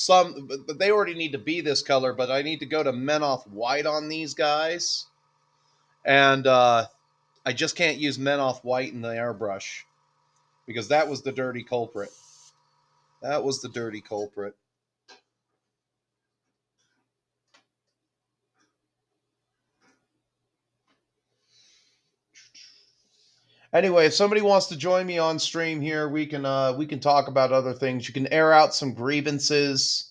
But they already need to be this color, but I need to go to Men Off White on these guys. And I just can't use Men Off White in the airbrush because that was the dirty culprit. That was the dirty culprit. Anyway, if somebody wants to join me on stream here, we can talk about other things. You can air out some grievances.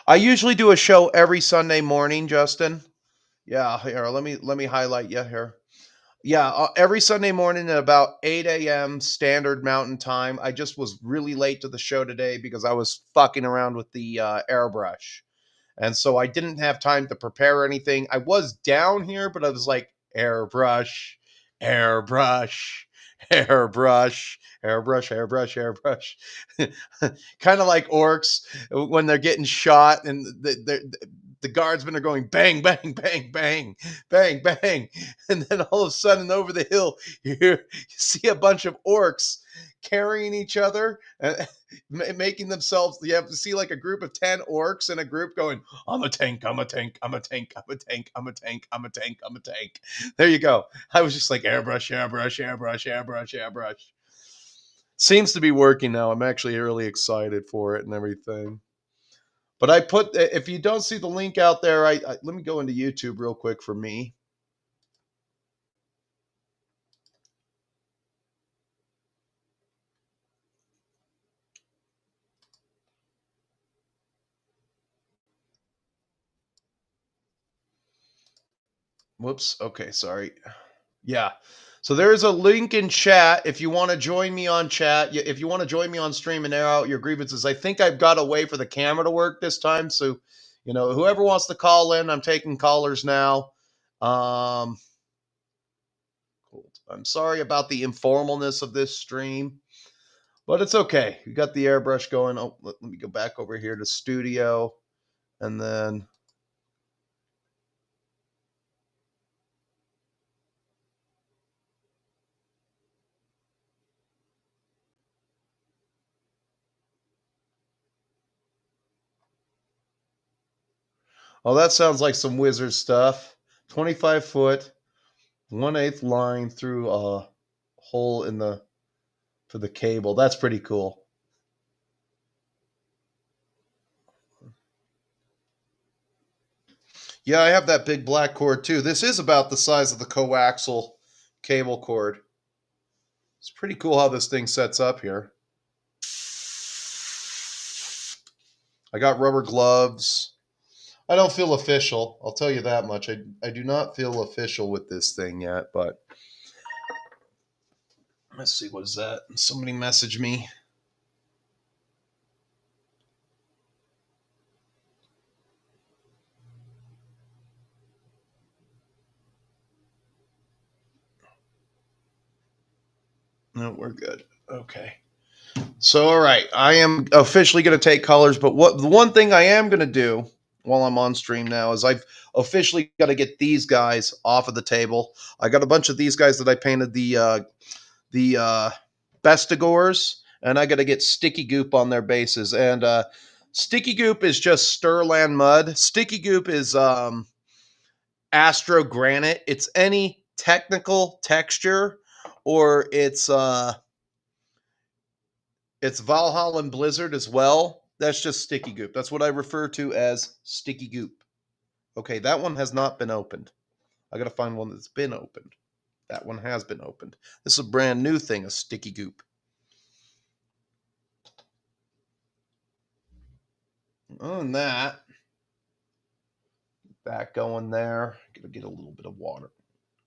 I usually do a show every Sunday morning, Justin. Yeah, here, let me highlight you here. Yeah, every Sunday morning at about 8 a.m. Standard Mountain Time. I just was really late to the show today because I was fucking around with the airbrush. And so I didn't have time to prepare anything. I was down here, but I was like, airbrush, airbrush, airbrush, airbrush, airbrush. Kind of like orcs when they're getting shot and the guardsmen are going bang, bang, bang, bang, bang, bang. And then all of a sudden over the hill, you see a bunch of orcs carrying each other, making themselves, you have to see like a group of 10 orcs and a group going, I'm a tank, I'm a tank, I'm a tank, I'm a tank, I'm a tank, I'm a tank, I'm a tank. There you go. I was just like airbrush, airbrush, airbrush, airbrush, airbrush. Seems to be working now. I'm actually really excited for it and everything. But I put, if you don't see the link out there, let me go into YouTube real quick for me. Whoops. Okay, sorry. Yeah. So there's a link in chat if you want to join me on chat. If you want to join me on stream and air out your grievances, I think I've got a way for the camera to work this time. So, you know, whoever wants to call in, I'm taking callers now. Cool. I'm sorry about the informalness of this stream, but it's okay. We got the airbrush going. Oh, let me go back over here to studio and then. Oh, that sounds like some wizard stuff. 25 foot, 1/8 line through a hole in the for the cable. That's pretty cool. Yeah, I have that big black cord too. This is about the size of the coaxial cable cord. It's pretty cool how this thing sets up here. I got rubber gloves. I don't feel official. I'll tell you that much. I do not feel official with this thing yet, but let's see. What is that? Somebody messaged me. No, we're good. Okay. So, all right. I am officially going to take colors, but the one thing I am going to do while I'm on stream now is I've officially got to get these guys off of the table. I got a bunch of these guys that I painted the Bestigors, and I got to get sticky goop on their bases. And sticky goop is just Stirland mud. Sticky goop is Astro Granite. It's any technical texture, or it's Valhalla Blizzard as well. That's just sticky goop. That's what I refer to as sticky goop. Okay, that one has not been opened. I got to find one that's been opened. That one has been opened. This is a brand new thing, a sticky goop. Other than that going there. Gonna get a little bit of water.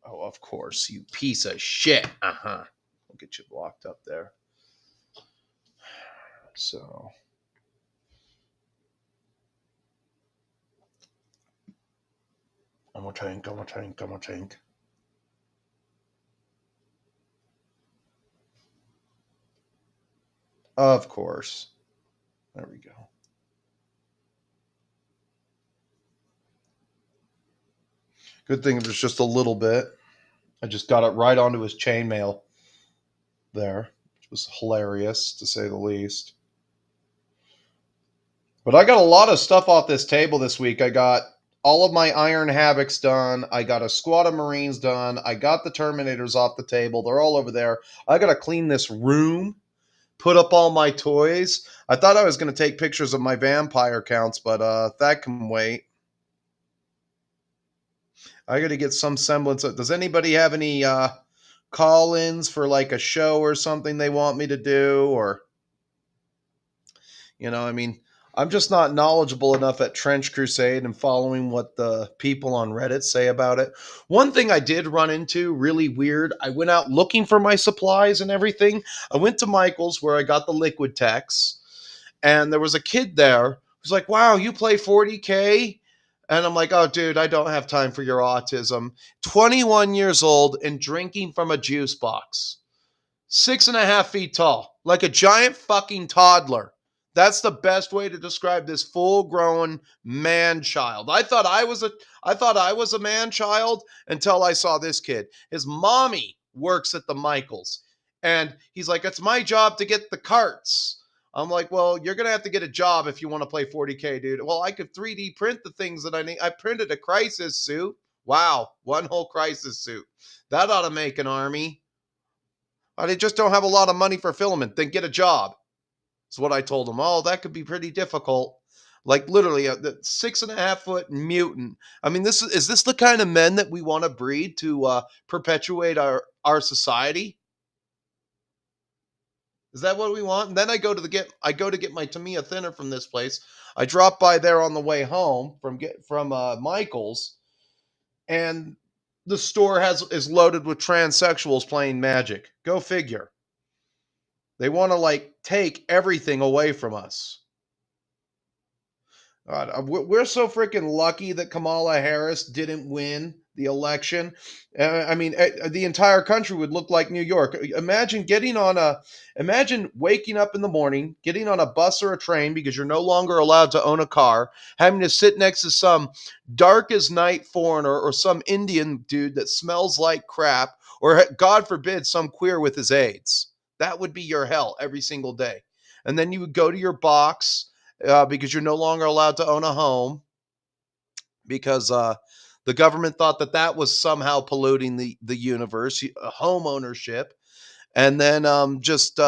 Oh, of course, you piece of shit. I'll get you blocked up there. So, one more tank. Of course. There we go. Good thing it was just a little bit. I just got it right onto his chainmail there, which was hilarious, to say the least. But I got a lot of stuff off this table this week. I got all of my Iron Havocs done. I got a squad of Marines done. I got the Terminators off the table. They're all over there. I got to clean this room, put up all my toys. I thought I was going to take pictures of my vampire counts, but that can wait. I got to get some semblance of. Does anybody have any call-ins for like a show or something they want me to do? Or, I mean, I'm just not knowledgeable enough at Trench Crusade and following what the people on Reddit say about it. One thing I did run into, really weird, I went out looking for my supplies and everything. I went to Michael's where I got the Liquid Techs, and there was a kid there who's like, wow, you play 40K? And I'm like, oh, dude, I don't have time for your autism. 21 years old and drinking from a juice box. 6.5 feet tall. Like a giant fucking toddler. That's the best way to describe this full-grown man-child. I thought I was a man-child until I saw this kid. His mommy works at the Michaels. And he's like, it's my job to get the carts. I'm like, well, you're going to have to get a job if you want to play 40K, dude. Well, I could 3D print the things that I need. I printed a crisis suit. Wow, one whole crisis suit. That ought to make an army. They just don't have a lot of money for filament. Then get a job. That's what I told him. Oh, that could be pretty difficult. Like literally a 6.5 foot mutant. I mean, is this the kind of men that we want to breed to perpetuate our society? Is that what we want? And then I go to get my Tamiya thinner from this place. I drop by there on the way home from Michael's, and the store is loaded with transsexuals playing Magic. Go figure. They want to take everything away from us. God, we're so freaking lucky that Kamala Harris didn't win the election. I mean, the entire country would look like New York. Imagine waking up in the morning, getting on a bus or a train because you're no longer allowed to own a car, having to sit next to some dark as night foreigner or some Indian dude that smells like crap, or God forbid, some queer with his AIDS. That would be your hell every single day. And then you would go to your box because you're no longer allowed to own a home. because the government thought that that was somehow polluting the universe, home ownership, and then just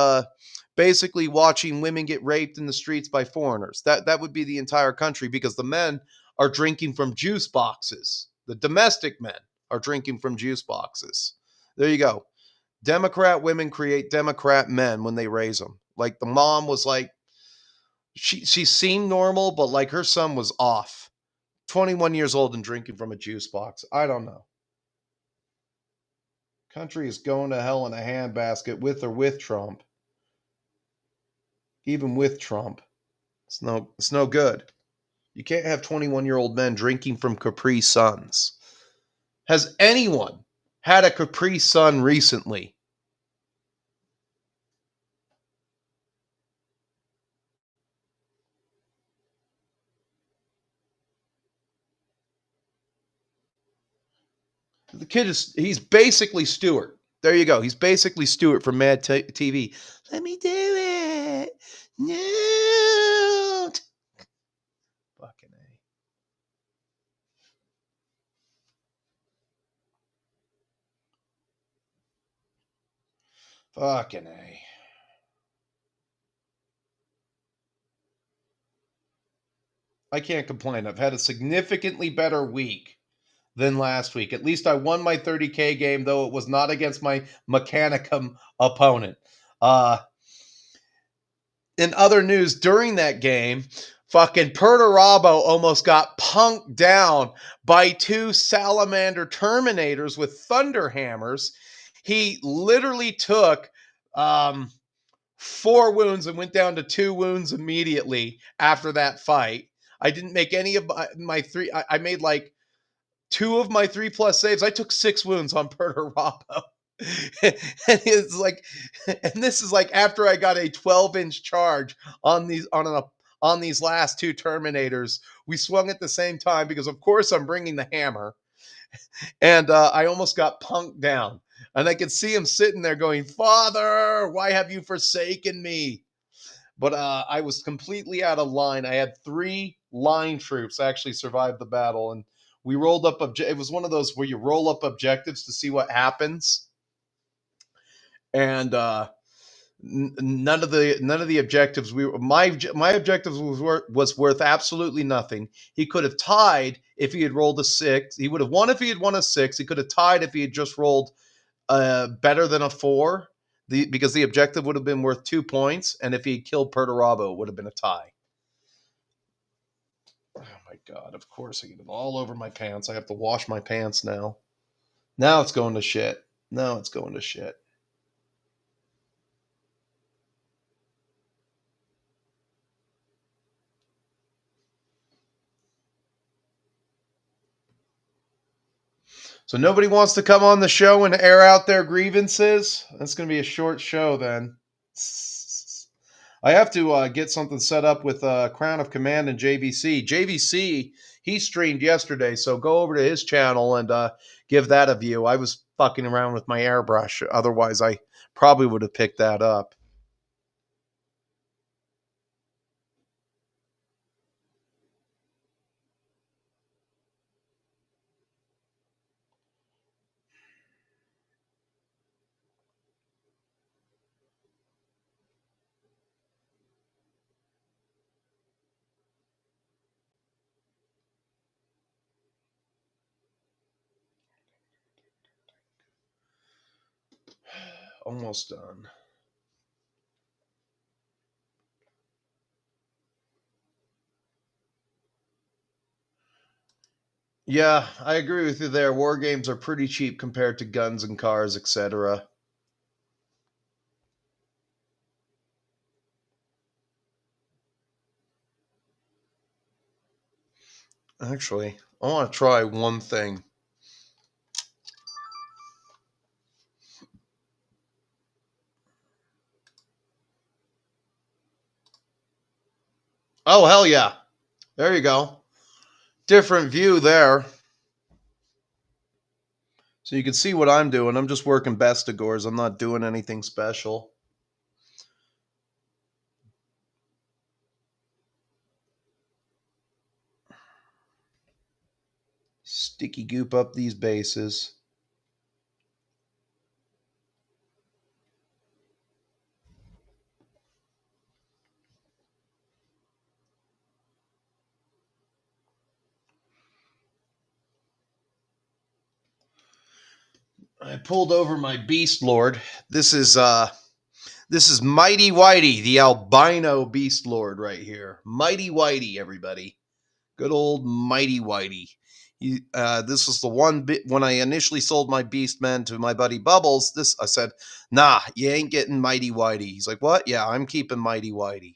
basically watching women get raped in the streets by foreigners. That would be the entire country, because the men are drinking from juice boxes. The domestic men are drinking from juice boxes. There you go. Democrat women create Democrat men when they raise them. Like the mom was like, she seemed normal, but like her son was off. 21 years old and drinking from a juice box. I don't know. Country is going to hell in a handbasket with or with Trump. Even with Trump. It's no good. You can't have 21-year-old men drinking from Capri Suns. Has anyone had a Capri Sun recently? The kid he's basically Stewart. There you go. He's basically Stewart from Mad TV. Let me do it. No. Fucking A. Fucking A. I can't complain. I've had a significantly better week than last week. At least I won my 30K game, though it was not against my Mechanicum opponent. In other news, during that game, fucking Perturabo almost got punked down by two Salamander Terminators with Thunder Hammers. He literally took 4 wounds and went down to 2 wounds immediately after that fight. I didn't make any of my 3. I made like 2 of my 3+ saves. I took 6 wounds on Perturabo. And it's like, and this is like after I got a 12-inch charge on these last 2 Terminators. We swung at the same time because, of course, I'm bringing the hammer, and I almost got punked down. And I could see him sitting there going, "Father, why have you forsaken me?" But I was completely out of line. I had 3 line troops actually survive the battle, and we rolled up. It was one of those where you roll up objectives to see what happens. And none of the objectives my objectives was worth absolutely nothing. He could have tied if he had rolled a 6. He would have won if he had won a 6. He could have tied if he had just rolled better than a 4. Because the objective would have been worth 2 points, and if he had killed Perturabo, it would have been a tie. Oh my god! Of course I get it all over my pants. I have to wash my pants now. Now it's going to shit. Now it's going to shit. So nobody wants to come on the show and air out their grievances? That's going to be a short show then. I have to get something set up with Crown of Command and JVC. JVC, he streamed yesterday, so go over to his channel and give that a view. I was fucking around with my airbrush. Otherwise, I probably would have picked that up. Almost done. Yeah, I agree with you there. War games are pretty cheap compared to guns and cars, etc. Actually, I want to try one thing. Oh, hell yeah. There you go. Different view there. So you can see what I'm doing. I'm just working bestigors. I'm not doing anything special. Sticky goop up these bases. I pulled over my Beast Lord. This is Mighty Whitey, the albino Beast Lord right here. Mighty Whitey, everybody. Good old Mighty Whitey. This was the one bit when I initially sold my Beastmen to my buddy Bubbles. I said, nah, you ain't getting Mighty Whitey. He's like, what? Yeah, I'm keeping Mighty Whitey.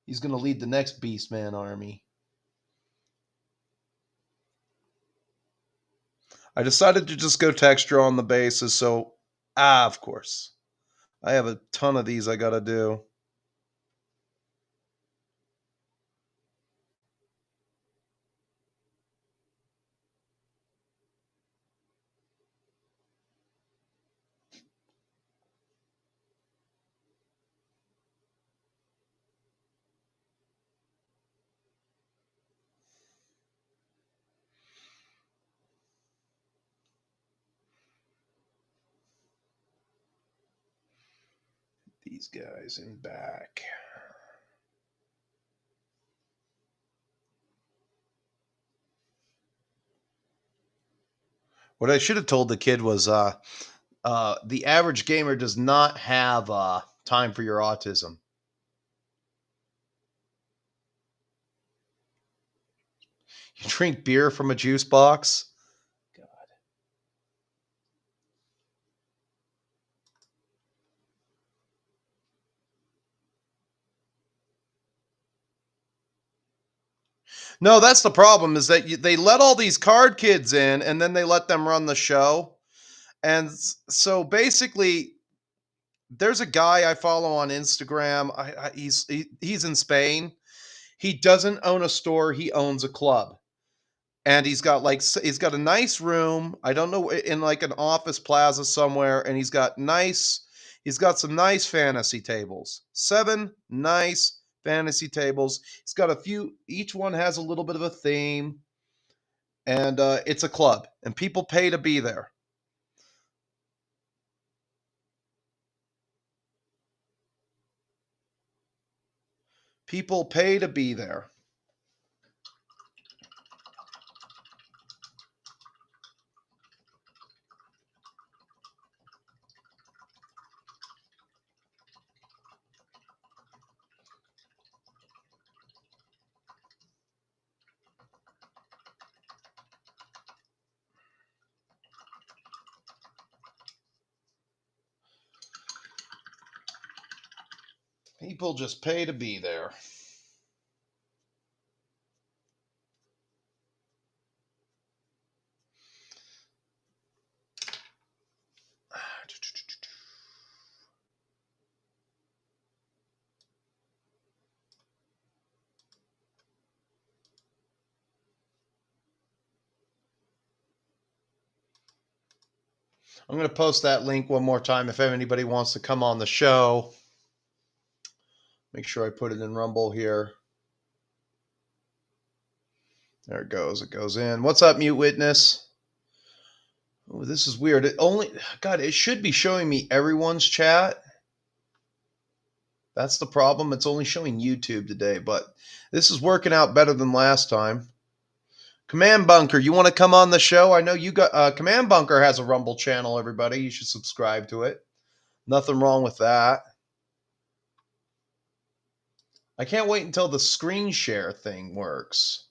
He's going to lead the next Beastman army. I decided to just go texture on the bases, so, of course. I have a ton of these I got to do. These guys in back. What I should have told the kid was the average gamer does not have time for your autism. You drink beer from a juice box? God. No, that's the problem, is that they let all these card kids in, and then they let them run the show. And so basically, there's a guy I follow on Instagram. He's in Spain. He doesn't own a store. He owns a club. And he's got a nice room. I don't know, in like an office plaza somewhere. And he's got some nice fantasy tables. 7 nice fantasy tables. He's got a few. Each one has a little bit of a theme. And it's a club. And people pay to be there. People pay to be there. People just pay to be there. I'm going to post that link one more time if anybody wants to come on the show. Make sure I put it in Rumble here. There it goes. It goes in. What's up, Mute Witness? Oh, this is weird. It should be showing me everyone's chat. That's the problem. It's only showing YouTube today, but this is working out better than last time. Command Bunker, you want to come on the show? I know you got Command Bunker has a Rumble channel, everybody. You should subscribe to it. Nothing wrong with that. I can't wait until the screen share thing works.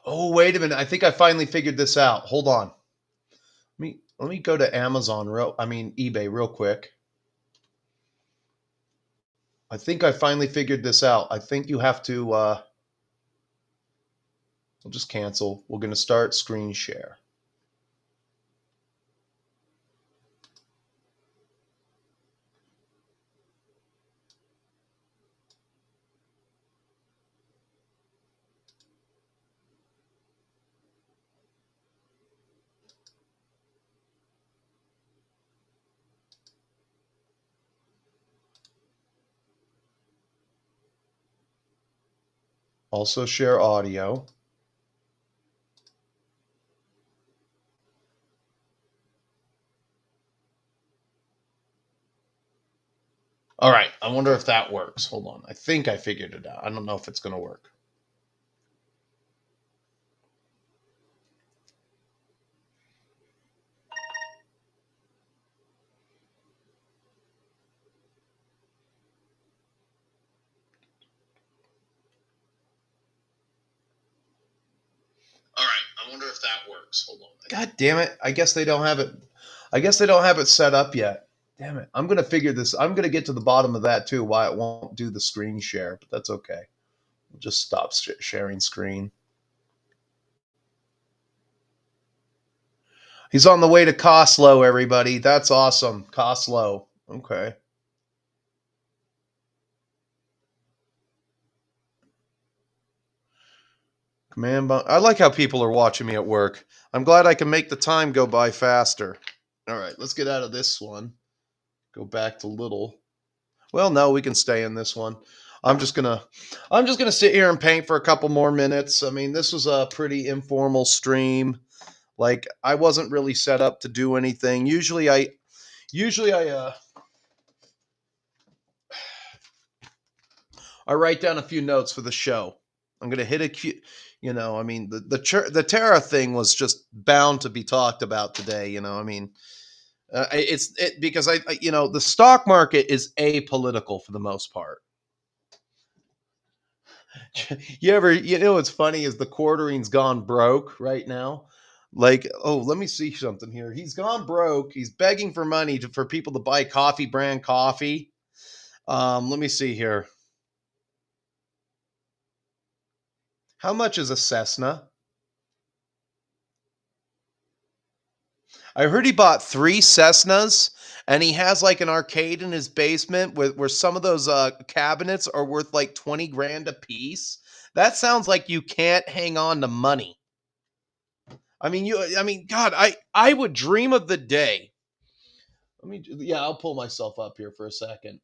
Oh, wait a minute. I think I finally figured this out. Hold on. Let me go to eBay real quick. I think I finally figured this out. I think you have to we'll just cancel. We're going to start screen share. Also share audio. All right, I wonder if that works. Hold on. I think I figured it out. I don't know if it's going to work. All right, I wonder if that works. Hold on. God damn it. I guess they don't have it set up yet. Damn it. I'm going to figure this. I'm going to get to the bottom of that too, why it won't do the screen share, but that's okay. We'll just stop sharing screen. He's on the way to Coslow, everybody. That's awesome. Coslow. Okay. Command bump. I like how people are watching me at work. I'm glad I can make the time go by faster. All right, let's get out of this one. Go back to little. Well, no, we can stay in this one. I'm just gonna sit here and paint for a couple more minutes. I mean, this was a pretty informal stream. Like, I wasn't really set up to do anything. Usually I write down a few notes for the show. I'm gonna hit I mean, the tariff thing was just bound to be talked about today. I mean, because the stock market is apolitical for the most part. What's funny is the quartering's gone broke right now. Like, oh, let me see something here. He's gone broke. He's begging for money for people to buy coffee brand coffee. Let me see here. How much is a Cessna? I heard he bought 3 Cessnas, and he has like an arcade in his basement where some of those cabinets are worth like 20 grand a piece. That sounds like you can't hang on to money. I mean, God, I would dream of the day. I'll pull myself up here for a second.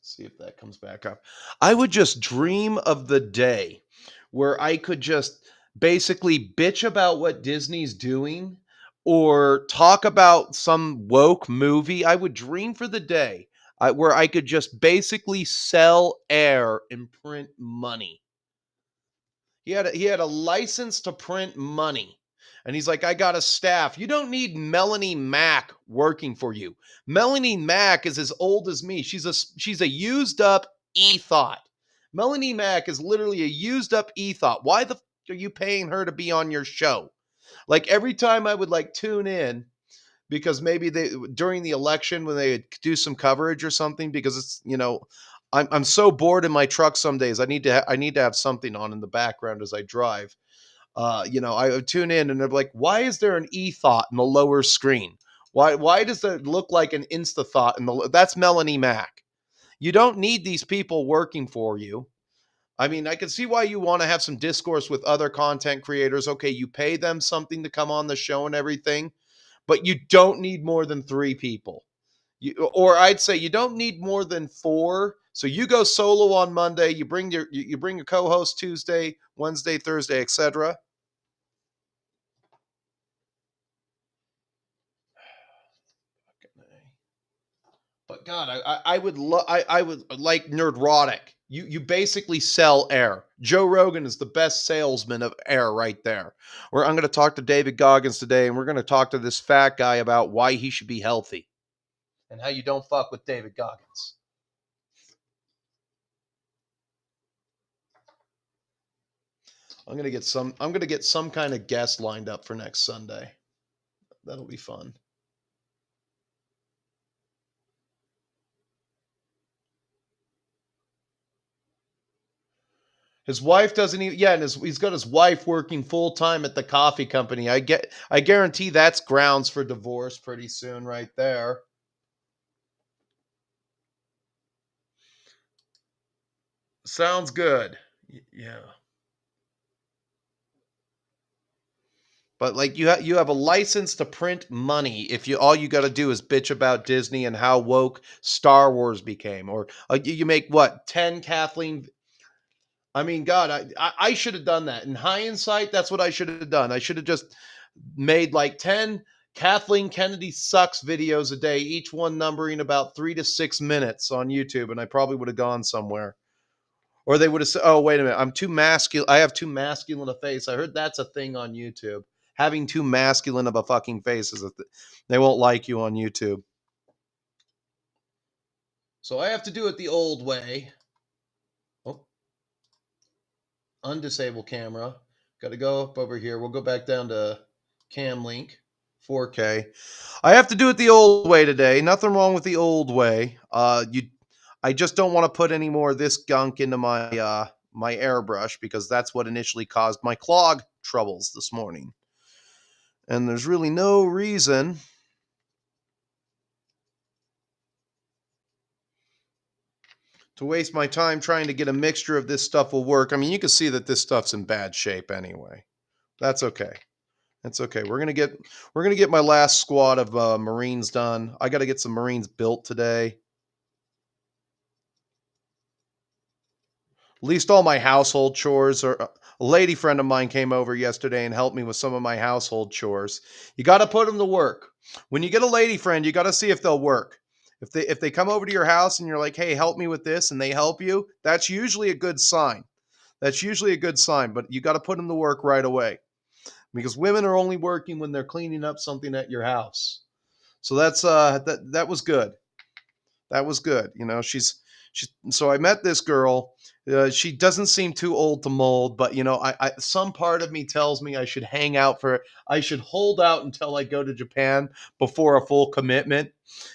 See if that comes back up. I would just dream of the day where I could just basically bitch about what Disney's doing or talk about some woke movie. I would dream for the day where I could just basically sell air and print money. He had a license to print money. And he's like, I got a staff. You don't need Melanie Mack working for you. Melanie Mack is as old as me. She's a used up e-thought. Melanie Mack is literally a used up e-thought. Why the are you paying her to be on your show? Like, every time I would like tune in, because maybe during the election when they do some coverage or something, because it's I'm so bored in my truck some days. I need to have something on in the background as I drive. I would tune in and they're like, why is there an e-thought in the lower screen? Why does it look like an insta thought that's Melanie Mack? You don't need these people working for you. I mean, I can see why you want to have some discourse with other content creators. Okay, you pay them something to come on the show and everything, but you don't need more than 3 people. Or I'd say you don't need more than 4. So you go solo on Monday, you bring your co-host Tuesday, Wednesday, Thursday, etc. But God, I would like Nerdrotic. You basically sell air. Joe Rogan is the best salesman of air right there. I'm going to talk to David Goggins today, and we're going to talk to this fat guy about why he should be healthy and how you don't fuck with David Goggins. I'm going to get some kind of guest lined up for next Sunday. That'll be fun. His wife doesn't even, and he's got his wife working full time at the coffee company. I guarantee that's grounds for divorce pretty soon, right there. Sounds good. Yeah. But like you have a license to print money if you all you got to do is bitch about Disney and how woke Star Wars became, or you make what 10 Kathleen. I mean, God, I should have done that. In hindsight, that's what I should have done. I should have just made like 10 Kathleen Kennedy sucks videos a day, each one numbering about 3 to 6 minutes on YouTube, and I probably would have gone somewhere. Or they would have said, "Oh, wait a minute, I'm too masculine. I have too masculine a face." I heard that's a thing on YouTube. Having too masculine of a fucking face is they won't like you on YouTube. So I have to do it the old way. Oh, undisable camera. Got to go up over here. We'll go back down to Cam Link, 4K. I have to do it the old way today. Nothing wrong with the old way. I just don't want to put any more of this gunk into my airbrush because that's what initially caused my clog troubles this morning. And there's really no reason to waste my time trying to get a mixture of this stuff will work. I mean, you can see that this stuff's in bad shape anyway. That's okay. That's okay. We're gonna get my last squad of Marines done. I got to get some Marines built today. At least all my household chores are. A lady friend of mine came over yesterday and helped me with some of my household chores. You got to put them to work. When you get a lady friend, you got to see if they'll work. If they come over to your house and you're like, "Hey, help me with this," and they help you, that's usually a good sign. That's usually a good sign, but you got to put them to work right away because women are only working when they're cleaning up something at your house. So that's that was good. That was good. You know, she's so I met this girl. She doesn't seem too old to mold, but you know, I some part of me tells me I should hang out for. I should hold out until I go to Japan before a full commitment.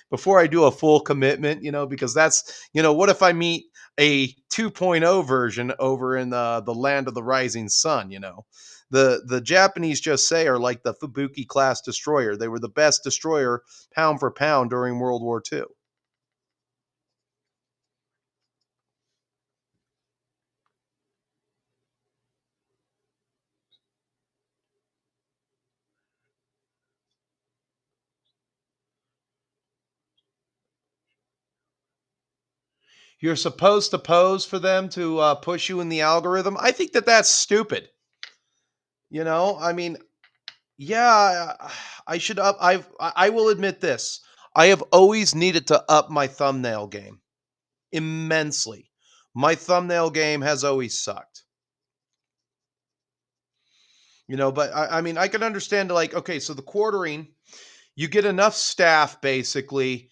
Before I do a full commitment, you know, because that's what if I meet a 2.0 version over in the land of the rising sun? The Japanese just say are like the Fubuki class destroyer. They were the best destroyer pound for pound during World War II. You're supposed to pose for them to push you in the algorithm. I think that that's stupid. I mean, yeah, I should up. I will admit this. I have always needed to up my thumbnail game immensely. My thumbnail game has always sucked. But I mean, I can understand like, okay, so the quartering, you get enough staff basically.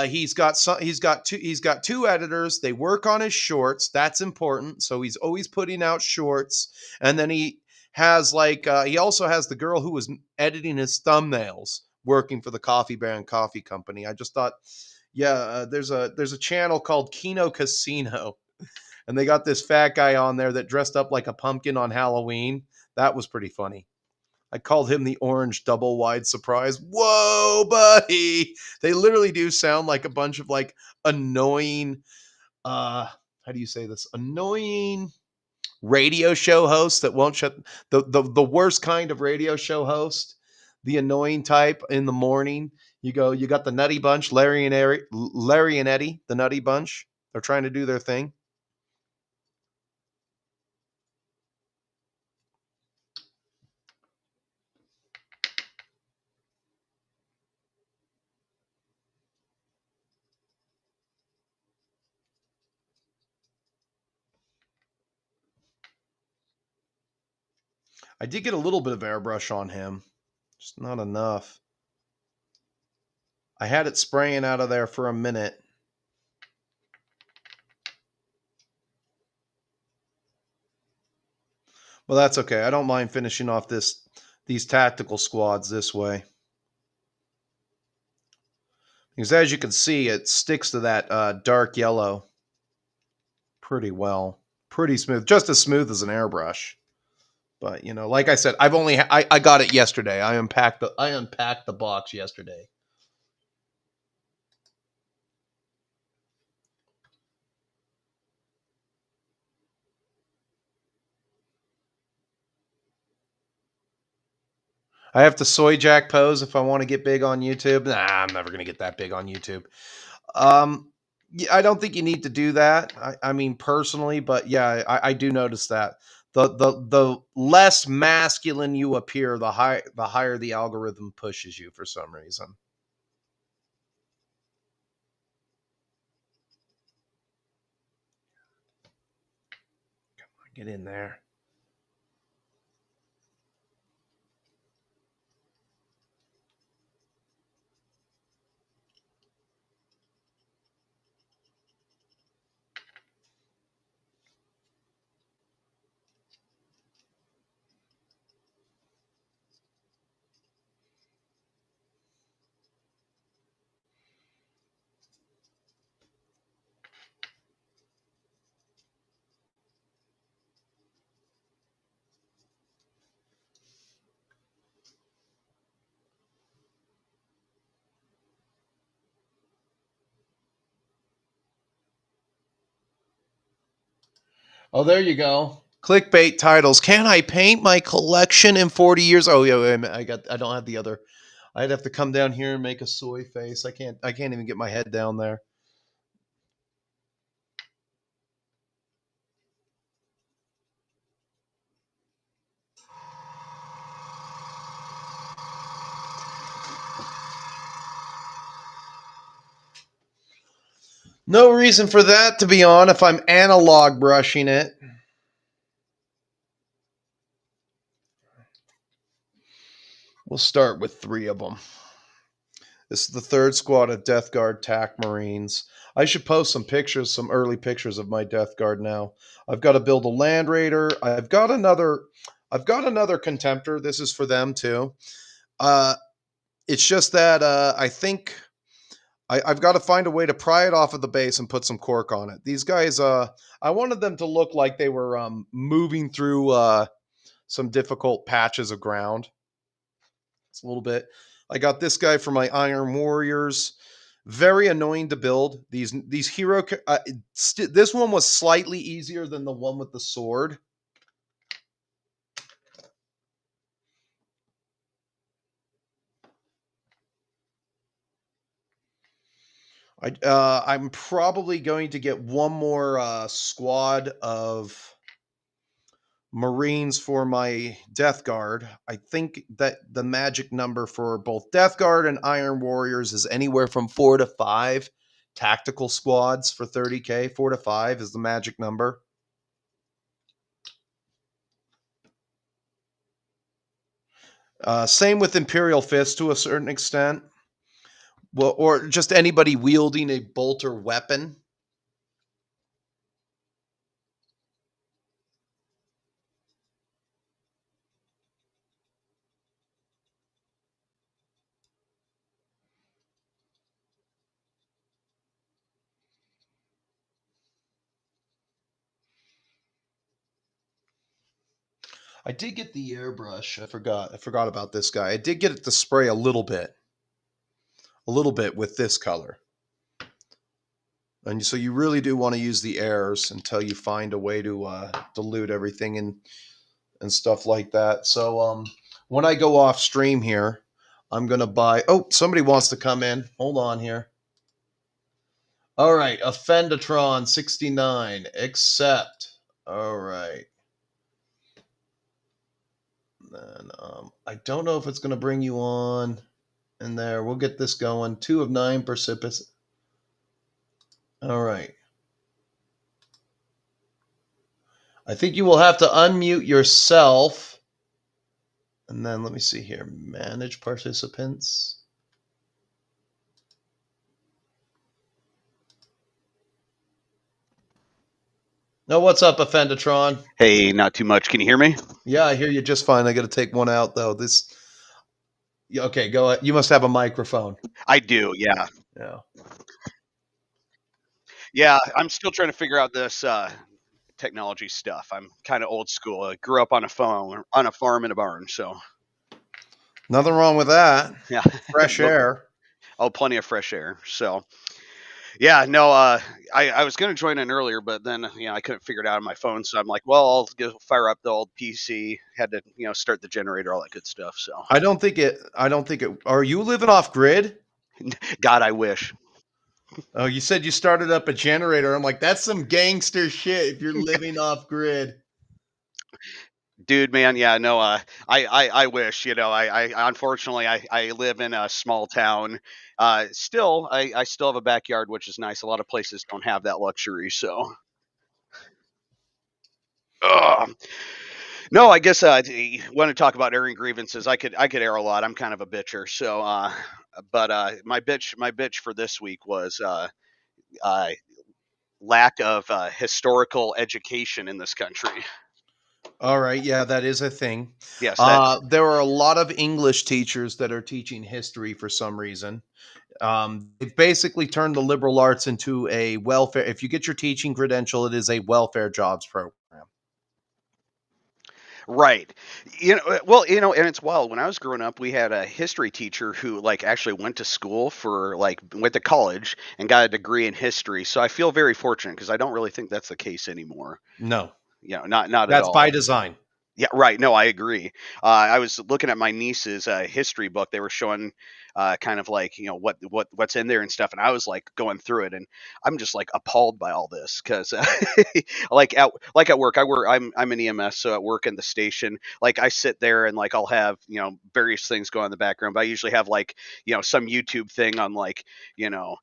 He's got two editors. They work on his shorts. That's important. So he's always putting out shorts. And then he has he also has the girl who was editing his thumbnails working for the Coffee Brand Coffee Company. I just thought, yeah, there's a channel called Kino Casino, and they got this fat guy on there that dressed up like a pumpkin on Halloween. That was pretty funny. I called him the orange double wide surprise. Whoa, buddy. They literally do sound like a bunch of like annoying how do you say this? Annoying radio show hosts that won't shut the worst kind of radio show host, the annoying type in the morning. You got the Nutty Bunch, Larry and Eddie, the Nutty Bunch. They're trying to do their thing. I did get a little bit of airbrush on him, just not enough. I had it spraying out of there for a minute. Well, that's okay. I don't mind finishing off these tactical squads this way. Because as you can see, it sticks to that dark yellow pretty well. Pretty smooth. Just as smooth as an airbrush. But, like I said, I got it yesterday. I unpacked the box yesterday. I have to soy jack pose if I want to get big on YouTube. Nah, I'm never going to get that big on YouTube. Yeah, I don't think you need to do that. I mean, personally, but yeah, I do notice that the less masculine you appear, the higher the algorithm pushes you for some reason. Come on, get in there. Oh, there you go. Clickbait titles. Can I paint my collection in 40 years? Oh yeah, wait a minute. I don't have the other. I'd have to come down here and make a soy face. I can't even get my head down there. No reason for that to be on if I'm analog brushing it. We'll start with 3 of them. This is the 3rd squad of Death Guard TAC Marines. I should post some pictures, some early pictures of my Death Guard now. I've got to build a Land Raider. I've got another Contemptor. This is for them too. It's just that I think I've got to find a way to pry it off of the base and put some cork on it. These guys, I wanted them to look like they were moving through some difficult patches of ground. It's a little bit. I got this guy for my Iron Warriors. Very annoying to build. These hero. This one was slightly easier than the one with the sword. I'm probably going to get one more squad of Marines for my Death Guard. I think that the magic number for both Death Guard and Iron Warriors is anywhere from 4 to 5 tactical squads for 30K. 4 to 5 is the magic number. Same with Imperial Fist to a certain extent. Well, or just anybody wielding a bolter weapon. I did get the airbrush. I forgot about this guy. I did get it to spray a little bit with this color. And so you really do want to use the airs until you find a way to dilute everything and stuff like that. So when I go off stream here, I'm going to buy... Oh, somebody wants to come in. Hold on here. All right, Offendatron 69. Accept. All right. Then I don't know if it's going to bring you on in there. We'll get this going. 2 of 9 precipitous. All right. I think you will have to unmute yourself. And then let me see here. Manage participants. No, what's up, Offendatron? Hey, not too much. Can you hear me? Yeah, I hear you just fine. I got to take one out, though. Okay, go ahead. You must have a microphone. I do, yeah. Yeah. Yeah, I'm still trying to figure out this technology stuff. I'm kind of old school. I grew up on a farm in a barn, so. Nothing wrong with that. Yeah. Fresh air. Oh, plenty of fresh air. So, Yeah, no, I was gonna join in earlier, but then I couldn't figure it out on my phone, so I'm like, well, I'll go fire up the old PC. Had to start the generator, all that good stuff. So I don't think it. Are you living off grid? God, I wish. Oh, you said you started up a generator. I'm like, that's some gangster shit if you're living off grid. Dude, man, yeah, no, I wish, I unfortunately I live in a small town. Still, I still have a backyard, which is nice. A lot of places don't have that luxury, so. Ugh. No, I guess you want to talk about airing grievances. I could air a lot. I'm kind of a bitcher, so. But my bitch for this week was uh, lack of historical education in this country. All right, yeah, that is a thing. Yes, that's There are a lot of English teachers that are teaching history for some reason. They've basically turned the liberal arts into a welfare. If you get your teaching credential, it is a welfare jobs program. right. And it's wild. When I was growing up, we had a history teacher who like actually went to school for like went to college and got a degree in history. So I feel very fortunate because I don't really think that's the case anymore. No, Not at that's by all. design. Yeah, right. No, I agree. I was looking at my niece's history book. They were showing kind of like what's in there and stuff, and I was like going through it, and I'm just like appalled by all this because like at work, I'm an EMS, so at work in the station, like I sit there and like I'll have various things go on in the background, but I usually have like some YouTube thing on like you know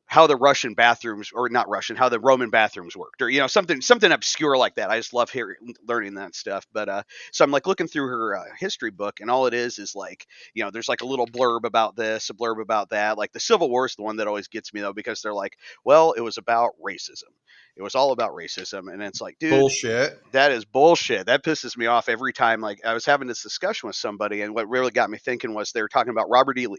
how the Russian bathrooms, or not Russian, how the Roman bathrooms worked, or something obscure like that. I just love learning that stuff. But so I'm like looking through her history book, and all it is like there's like a little blurb about this, a blurb about that. Like the Civil War is the one that always gets me though, because they're like, well, it was about racism. It was all about racism, and it's like, dude, Bullshit. that is bullshit. That pisses me off every time. Like I was having this discussion with somebody, and what really got me thinking was they were talking about Robert E. Lee.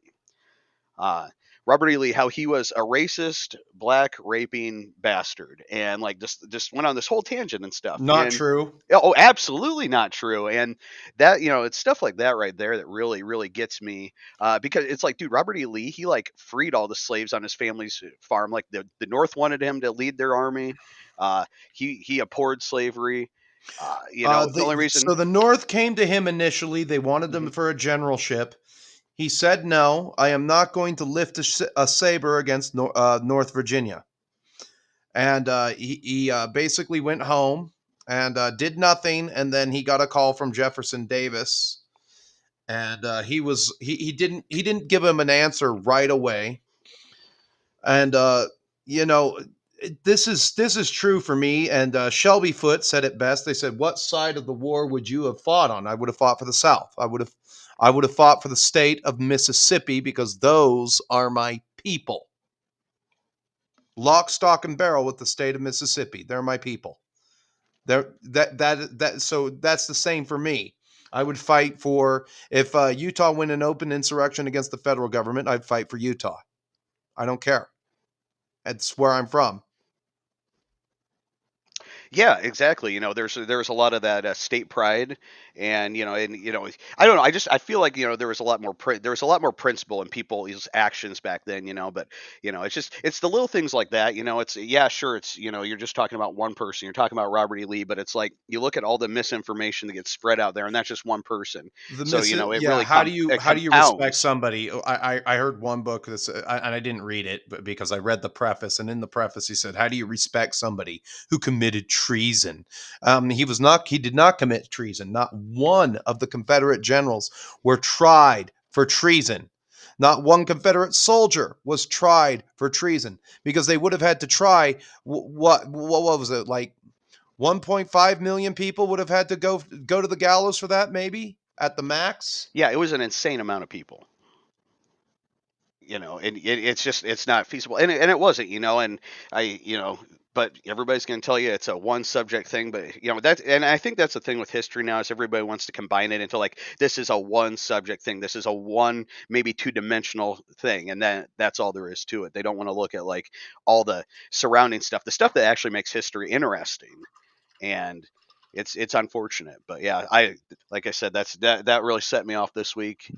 uh, Robert E. Lee, how he was a racist, black raping bastard, and like just went on this whole tangent and stuff. Not And true. oh, absolutely not true. And that it's stuff like that right there that really really gets me, because it's like, dude, Robert E. Lee, he like freed all the slaves on his family's farm. Like the North wanted him to lead their army. He abhorred slavery. The only So reason. the North came to him initially. They wanted him Mhm. for a generalship. He said, "No, I am not going to lift a saber against North Virginia." And he basically went home and did nothing. And then he got a call from Jefferson Davis, and he didn't give him an answer right away. And you know, this is true for me. And Shelby Foote said it best. They said, "What side of the war would you have fought on?" I would have fought for the South. I would have fought for the state of Mississippi because those are my people. Lock, stock, and barrel with the state of Mississippi. They're my people. So that's the same for me. I would fight for if Utah win an open insurrection against the federal government. I'd fight for Utah. I don't care. That's where I'm from. Yeah, exactly. There's a lot of that state pride, and I don't know. I feel like there was a lot more there was a lot more principle in people's actions back then. But it's the little things like that. It's yeah, sure. It's you're just talking about one person. You're talking about Robert E. Lee, but it's like you look at all the misinformation that gets spread out there, and that's just one person. So it Yeah. really How do you respect compounds. somebody? I heard one book and I didn't read it, but because I read the preface, and in the preface he said, "How do you respect somebody who committed treason?" He did not commit treason. Not one of the Confederate generals were tried for treason. Not one Confederate soldier was tried for treason because they would have had to try what was it, like 1.5 million people would have had to go to the gallows for that, maybe at the max. Yeah, it was an insane amount of people. And it's not feasible, and it wasn't, and I but everybody's going to tell you it's a one subject thing, but and I think that's the thing with history now, is everybody wants to combine it into like, this is a one subject thing, this is a one, maybe two-dimensional thing, and then that's all there is to it. They don't want to look at like all the surrounding stuff, the stuff that actually makes history interesting. And it's unfortunate, but yeah, like I said, that really set me off this week.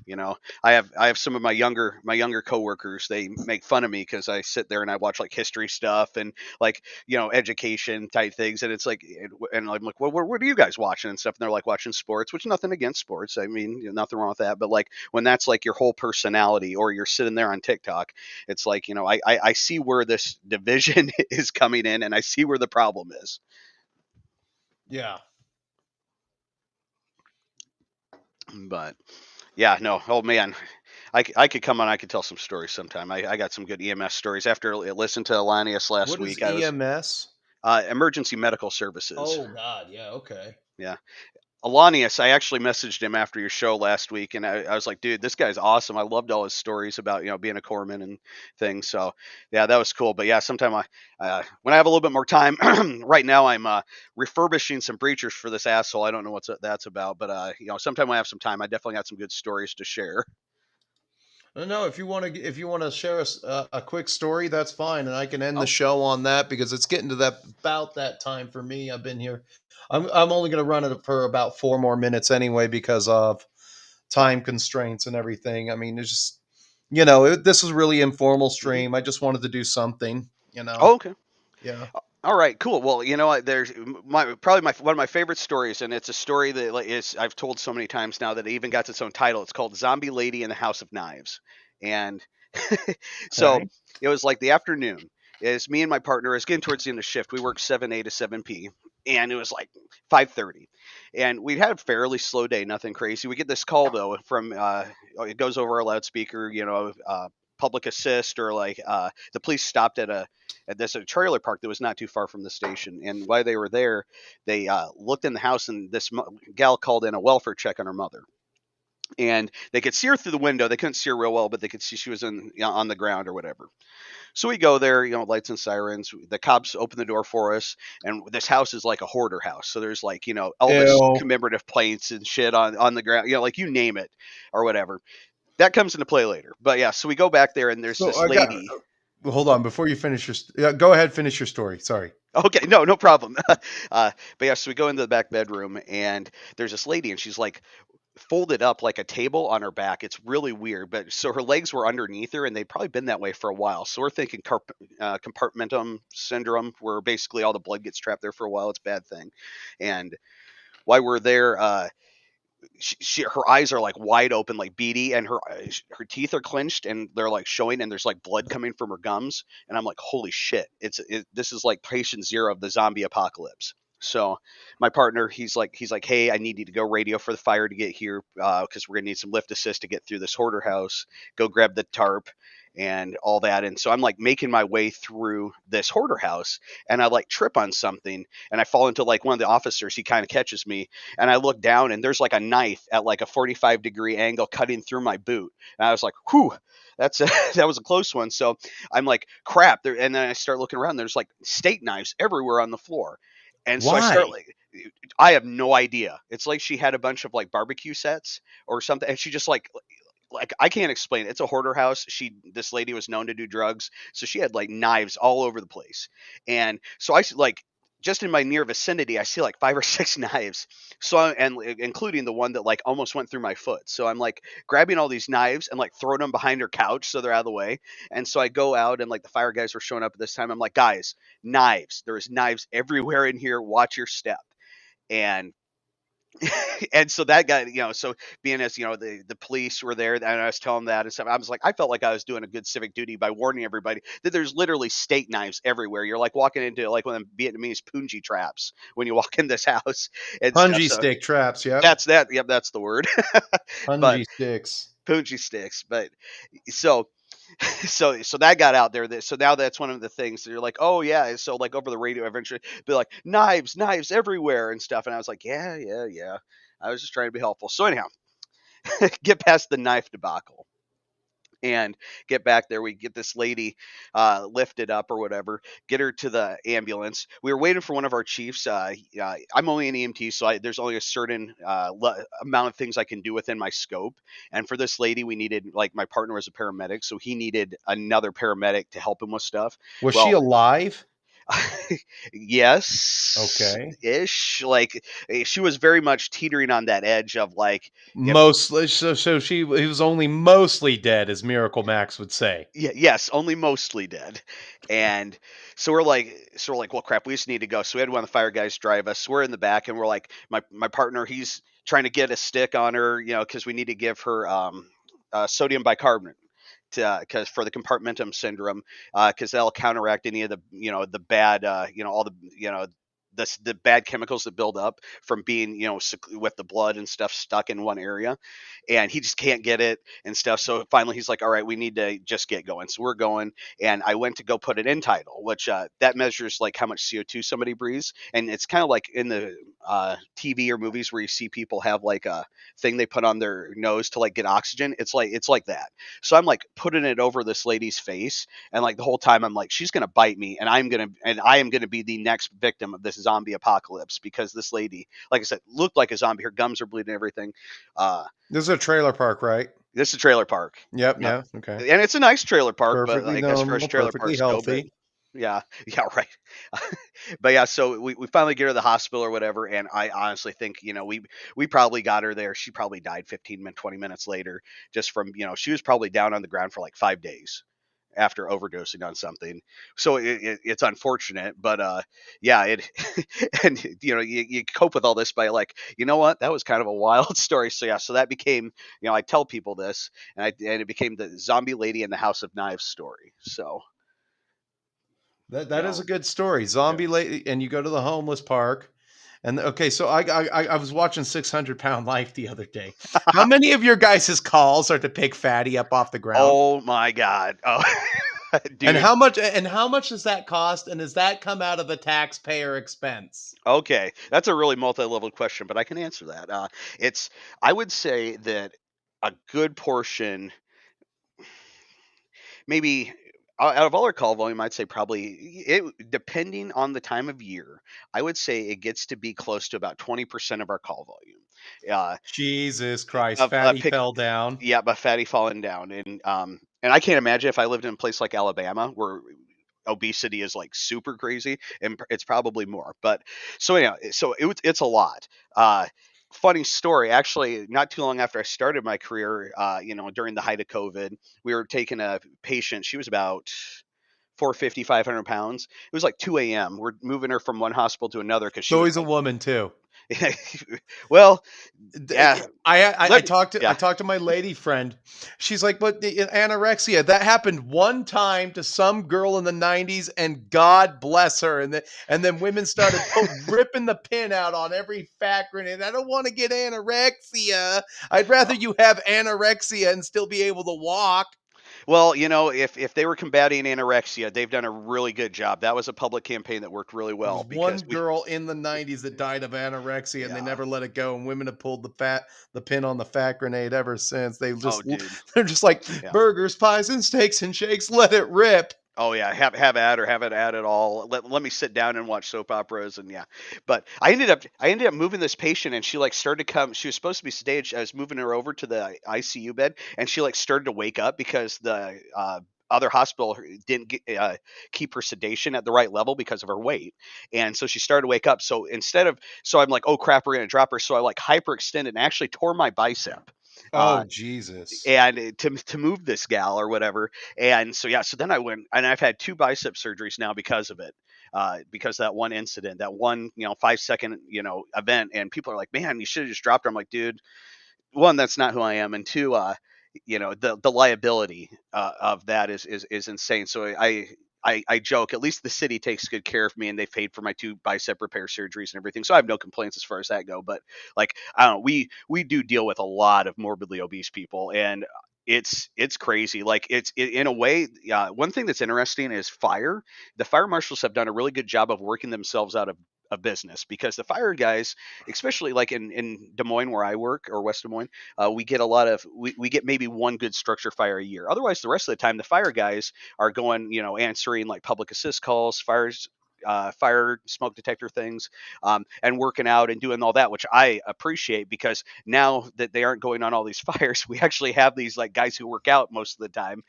I have some of my younger coworkers. They make fun of me because I sit there and I watch like history stuff and like education type things, and it's like, and I'm like, well, what are you guys watching and stuff? And they're like watching sports, which nothing against sports. I mean, nothing wrong with that, but like when that's like your whole personality, or you're sitting there on TikTok, it's like I see where this division is coming in, and I see where the problem is. Yeah. But yeah, no, oh man, I could come on. I could tell some stories sometime. I got some good EMS stories after listening to Elanius last What is week. I was EMS? emergency medical services. Oh God, yeah, okay. Yeah. Alanius, I actually messaged him after your show last week, and I was like, dude, this guy's awesome. I loved all his stories about being a corpsman and things. So yeah, that was cool. But yeah, sometime when I have a little bit more time, right now I'm refurbishing some breachers for this asshole. I don't know what that's about, but sometime when I have some time, I definitely got some good stories to share. No, if you want to share us a quick story, that's fine, and I can end Oh. the show on that because it's getting to about that time for me. I've been here. I'm only going to run it for about 4 more minutes anyway because of time constraints and everything. I mean, it's just this is really informal Mhm. stream. I just wanted to do something. Oh, okay. Yeah. All right, cool. Well, you know what? There's probably one of my favorite stories, and it's a story that I've told so many times now that it even got its own title. It's called "Zombie Lady in the House of Knives," and so Okay. it was like the afternoon. Is me and my partner is getting towards the end of shift. We work 7 a to 7 p, and it was like 5:30, and we had a fairly slow day, nothing crazy. We get this call though from it goes over our loudspeaker, public assist, or like the police stopped at this trailer park that was not too far from the station. And while they were there, they looked in the house, and this gal called in a welfare check on her mother. And they could see her through the window. They couldn't see her real well, but they could see she was on the ground or whatever. So we go there, lights and sirens. The cops open the door for us, and this house is like a hoarder house. So there's like Elvis Ew. commemorative plates and shit on the ground, like you name it or whatever. That comes into play later. But yeah, so we go back there, and there's So this I got. lady. Hold on before you finish your. Go ahead, finish your story. Sorry. Okay, no problem. But yeah, so we go into the back bedroom, and there's this lady, and she's like folded up like a table on her back. It's really weird, but so her legs were underneath her, and they'd probably been that way for a while. So we're thinking compartmentum syndrome, where basically all the blood gets trapped there for a while. It's a bad thing. And while we're there, her eyes are like wide open, like beady, and her teeth are clenched, and they're like showing, and there's like blood coming from her gums. And I'm like, holy shit! This is like patient zero of the zombie apocalypse. So my partner, he's like, hey, I need you to go radio for the fire to get here because we're gonna need some lift assist to get through this hoarder house. Go grab the tarp and all that. And so I'm like making my way through this hoarder house, and I like trip on something, and I fall into like one of the officers. He kind of catches me, and I look down, and there's like a knife at like a 45-degree angle cutting through my boot. And I was like, whew, that was a close one. So I'm like, crap. And then I start looking around. There's like steak knives everywhere on the floor. And so I start Why? like, I have no idea. It's like she had a bunch of like barbecue sets or something, and she just like I can't explain it. It's a hoarder house. This lady was known to do drugs, so she had like knives all over the place. And so like just in my near vicinity, I see like 5 or 6 knives. So and including the one that like almost went through my foot. So I'm like grabbing all these knives and like throwing them behind her couch so they're out of the way. And so I go out, and like the fire guys were showing up at this time. I'm like, guys, knives. There's knives everywhere in here. Watch your step. And and so that guy, so being as the police were there, and I was telling that and stuff, I was like, I felt like I was doing a good civic duty by warning everybody that there's literally steak knives everywhere. You're like walking into like one of them Vietnamese punji traps when you walk in this house and stuff. Punji So stick traps. Yep. that's that. Yep, that's the word. But Punji sticks. punji sticks. But so so that got out there. So now that's one of the things that you're like, oh yeah. So like over the radio, eventually be like knives everywhere and stuff. And I was like, yeah. I was just trying to be helpful. So anyhow, get past the knife debacle and get back there. We get this lady lifted up or whatever, get her to the ambulance. We were waiting for one of our chiefs. I'm only an EMT, so there's only a certain amount of things I can do within my scope. And for this lady, we needed, like, my partner was a paramedic, so he needed another paramedic to help him with stuff. Was Well, she alive? Yes, Okay. ish. Like she was very much teetering on that edge of like, if Mostly, so he was only mostly dead, as Miracle Max would say. yeah, yes, only mostly dead. And so we're like, well, crap, we just need to go. So we had one of the fire guys drive us. We're in the back, and we're like, my partner, he's trying to get a stick on her, because we need to give her sodium bicarbonate to because for the compartmentum syndrome, because that'll counteract any of the the bad all the the bad chemicals that build up from being with the blood and stuff stuck in one area, and he just can't get it and stuff. So finally he's like, all right, we need to just get going. So we're going, and I went to go put it in tidal, which that measures like how much CO2 somebody breathes, and it's kind of like in the TV or movies where you see people have like a thing they put on their nose to like get oxygen. It's like that. So I'm like putting it over this lady's face, and like the whole time I'm like, she's gonna bite me, and I am gonna be the next victim of this zombie apocalypse, because this lady, like I said, looked like a zombie. Her gums are bleeding and everything. Uh, This is a trailer park, right? this is a trailer park. Yep. Yep. Yeah. Okay. And it's a nice trailer park, but Perfectly like as far as normal, trailer perfectly parks go, but healthy. yeah, yeah, right. But yeah, so we finally get her to the hospital or whatever, and I honestly think we probably got her there. She probably died 20 minutes later, just from she was probably down on the ground for like 5 days after overdosing on something. So it's unfortunate, but yeah, it and you cope with all this by like, you know what, that was kind of a wild story. So yeah, so that became, I tell people this, and it became the zombie lady in the House of Knives story. So That you is know, a good story. yeah. Zombie lady, and you go to the homeless park. And okay, so I was watching 600 Pound Life the other day. How many of your guys' calls are to pick Fatty up off the ground? Oh my god. Oh, And dude. how much does that cost? And does that come out of the taxpayer expense? Okay, that's a really multi-level question, but I can answer that. It's I would say that a good portion, maybe out of all our call volume, I'd say probably depending on the time of year, I would say it gets to be close to about 20% of our call volume. Uh, Jesus Christ, of Fatty pick fell down. Yeah, by fatty falling down, and I can't imagine if I lived in a place like Alabama where obesity is like super crazy, and it's probably more. But so anyhow, it's a lot. Funny story, actually, not too long after I started my career, during the height of COVID, we were taking a patient. She was about 450, 500 pounds. It was like 2 a.m. We're moving her from one hospital to another because It's she was always a woman too. well, D- yeah. I Let me, talked to yeah. my lady friend. She's like, but anorexia, that happened one time to some girl in the 90s, and God bless her. And then women started ripping the pin out on every fat grenade. I don't want to get anorexia. I'd rather you have anorexia and still be able to walk. Well, if they were combating anorexia, they've done a really good job. That was a public campaign that worked really There was well because one girl in the 90s that died of anorexia, and they yeah. never let it go. And women have pulled the pin on the fat grenade ever since. Oh, dude. They're just like Yeah. burgers, pies, and steaks and shakes. Let it rip. Oh yeah, have at or have it at all. Let me sit down and watch soap operas, and yeah. But I ended up moving this patient, and she like started to come. She was supposed to be sedaged. I was moving her over to the ICU bed, and she like started to wake up because the other hospital didn't keep her sedation at the right level because of her weight, and so she started to wake up. So I'm like, oh crap, we're gonna drop her. So I like hyperextended and actually tore my bicep. Oh Jesus! And to move this gal or whatever. And so yeah, so then I went, and I've had two bicep surgeries now because of it. Because of that one incident, that one 5 second event, and people are like, man, you should have just dropped her. I'm like, dude, one, that's not who I am, and two, the liability of that is insane. So I joke, at least the city takes good care of me, and they paid for my two bicep repair surgeries and everything. So I have no complaints as far as that go. But like, I don't know, we do deal with a lot of morbidly obese people, and it's crazy. Like in a way, one thing that's interesting is fire. The fire marshals have done a really good job of working themselves out of a business, because the fire guys, especially like in Des Moines where I work, or West Des Moines, we get we get maybe one good structure fire a year. Otherwise, the rest of the time, the fire guys are going, answering like public assist calls, fires. fire smoke detector things, and working out and doing all that, which I appreciate, because now that they aren't going on all these fires, we actually have these like guys who work out most of the time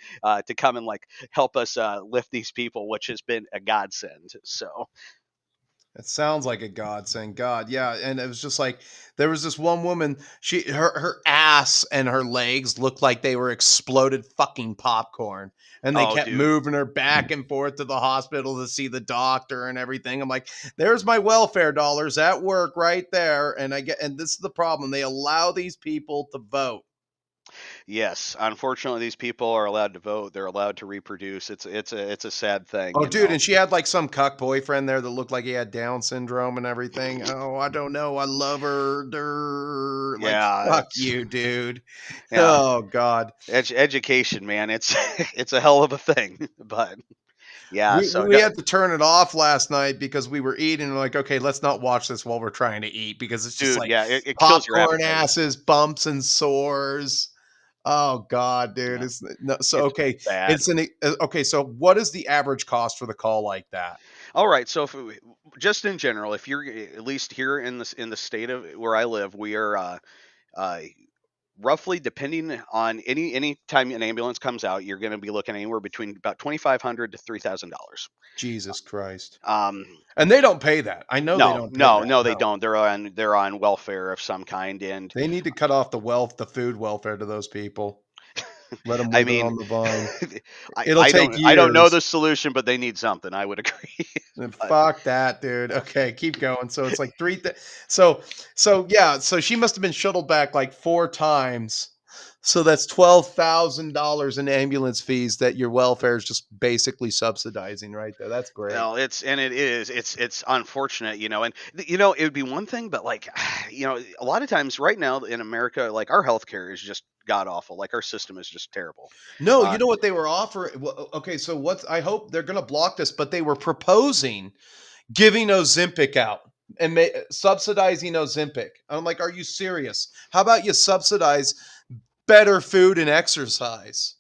to come and like help us lift these people, which has been a godsend. So It sounds like a godsend. God, yeah. And it was just like there was this one woman. Her ass and her legs looked like they were exploded fucking popcorn, and they oh kept dude, moving her back and forth to the hospital to see the doctor and everything. I'm like, there's my welfare dollars at work right there. And this is the problem. They allow these people to vote. yes, unfortunately these people are allowed to vote, they're allowed to reproduce. It's a sad thing, Oh, you dude, know. and she had like some cuck boyfriend there that looked like he had Down syndrome and everything. Oh, I don't know. I love her. Durr. Like, Yeah, fuck it's you, dude. yeah. Oh, God. Education, man, it's it's a hell of a thing. But yeah, We, so we had to turn it off last night because we were eating. And like, okay, let's not watch this while we're trying to eat because it's just dude, like yeah, it kills your popcorn appetite. asses, bumps, and sores. Oh, God, dude. Yeah, It's no, so it's okay. bad. Okay. So, what is the average cost for the call like that? All right, so if just in general, if you're at least here in the state of where I live, we are uh, roughly, depending on any time an ambulance comes out, you're going to be looking anywhere between about $2,500 to $3,000. Jesus Christ. Um, And they don't pay that. I know they no, don't pay no, that. no, they No. don't. They're on welfare of some kind, and They need to cut off the food welfare to those people. Let them I wither mean, on the vine. I It'll I take don't know years. the solution, but they need something. I would agree. And But fuck that, dude. Okay, keep going. So it's like so yeah, so she must have been shuttled back like 4 times. So that's $12,000 in ambulance fees that your welfare is just basically subsidizing right there. That's great. well, it's unfortunate, and it would be one thing, but like, a lot of times right now in America, like our healthcare is just god awful. Like our system is just terrible. No, you Uh, know what they were offering? Okay, so I hope they're going to block this, but they were proposing giving Ozempic out and subsidizing Ozempic. I'm like, are you serious? How about you subsidize better food and exercise?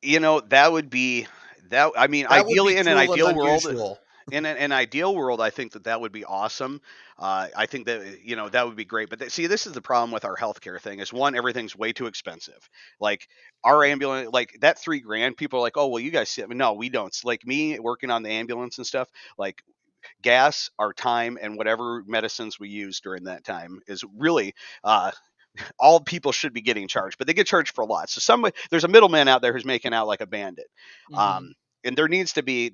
that would be that. I mean, That would be ideally, in an cruel and ideal world, unusual. in an ideal world, I think that would be awesome. I think that that would be great. But see, this is the problem with our healthcare thing: is one, everything's way too expensive. Like our ambulance, like that 3 grand. People are like, oh well, you guys see it. No, we don't. It's like me working on the ambulance and stuff. Like gas, our time, and whatever medicines we use during that time is really all people should be getting charged, but they get charged for a lot. So there's a middleman out there who's making out like a bandit. Mhm. And there needs to be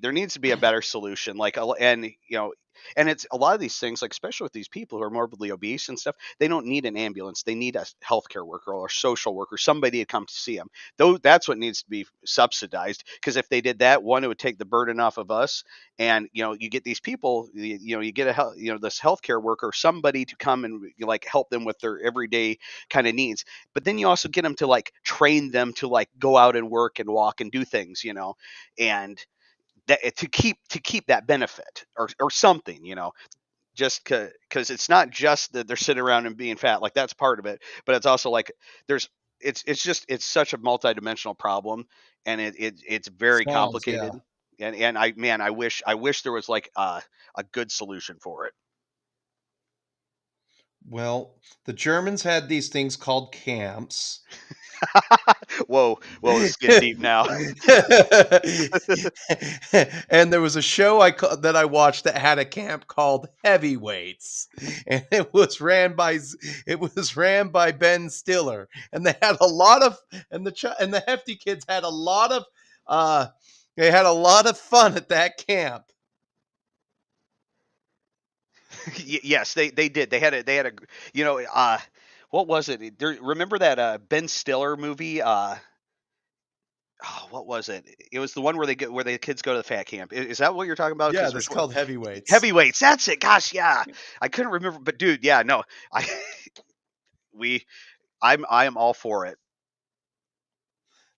a better solution. Like, and it's a lot of these things, like especially with these people who are morbidly obese and stuff, they don't need an ambulance. They need a healthcare worker or a social worker, somebody to come to see them. Though that's what needs to be subsidized. Because if they did that, one, it would take the burden off of us, and you get these people, you get this healthcare worker, somebody to come and like help them with their everyday kind of needs. But then you also get them to like train them to like go out and work and walk and do things, and that to keep that benefit or something, just because it's not just that they're sitting around and being fat, like that's part of it, but it's also like there's it's such a multidimensional problem, and it's very Sounds, complicated. yeah. And I wish there was like a good solution for it. Well, the Germans had these things called camps. Whoa, whoa, this is getting deep now. And there was a show that I watched that had a camp called Heavyweights, and it was ran by Ben Stiller, and they had a lot of and the hefty kids had a lot of uh fun at that camp. Yes, they did. They had a what was it? Remember that Ben Stiller movie? Oh, what was it? It was the one where the kids go to the fat camp. Is that what you're talking about? Yeah, Because that's there's one called Heavyweights. heavyweights. That's it. Gosh, yeah, I couldn't remember. But dude, yeah, no, I we I am all for it.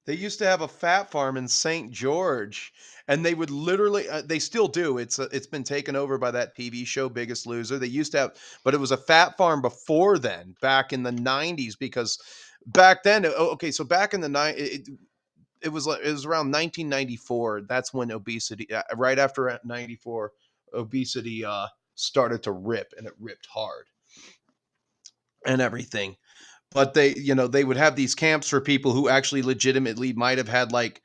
They used to have a fat farm in St. George, and they would literally they still do. It's been taken over by that TV show Biggest Loser. They used to have, but it was a fat farm before then, back in the 90s, because back then okay, so back in the it was around 1994. That's when obesity right after 94 obesity started to rip, and it ripped hard and everything. But they would have these camps for people who actually legitimately might have had like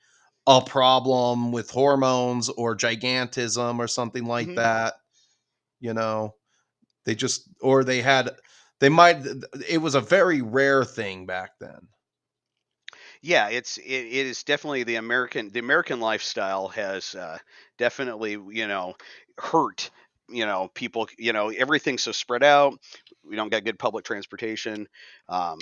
a problem with hormones or gigantism or something like Hmm. that. You know, they just, or they might, it was a very rare thing back then. Yeah, it is definitely the American lifestyle has definitely hurt people. Everything's so spread out. We don't got good public transportation. Um,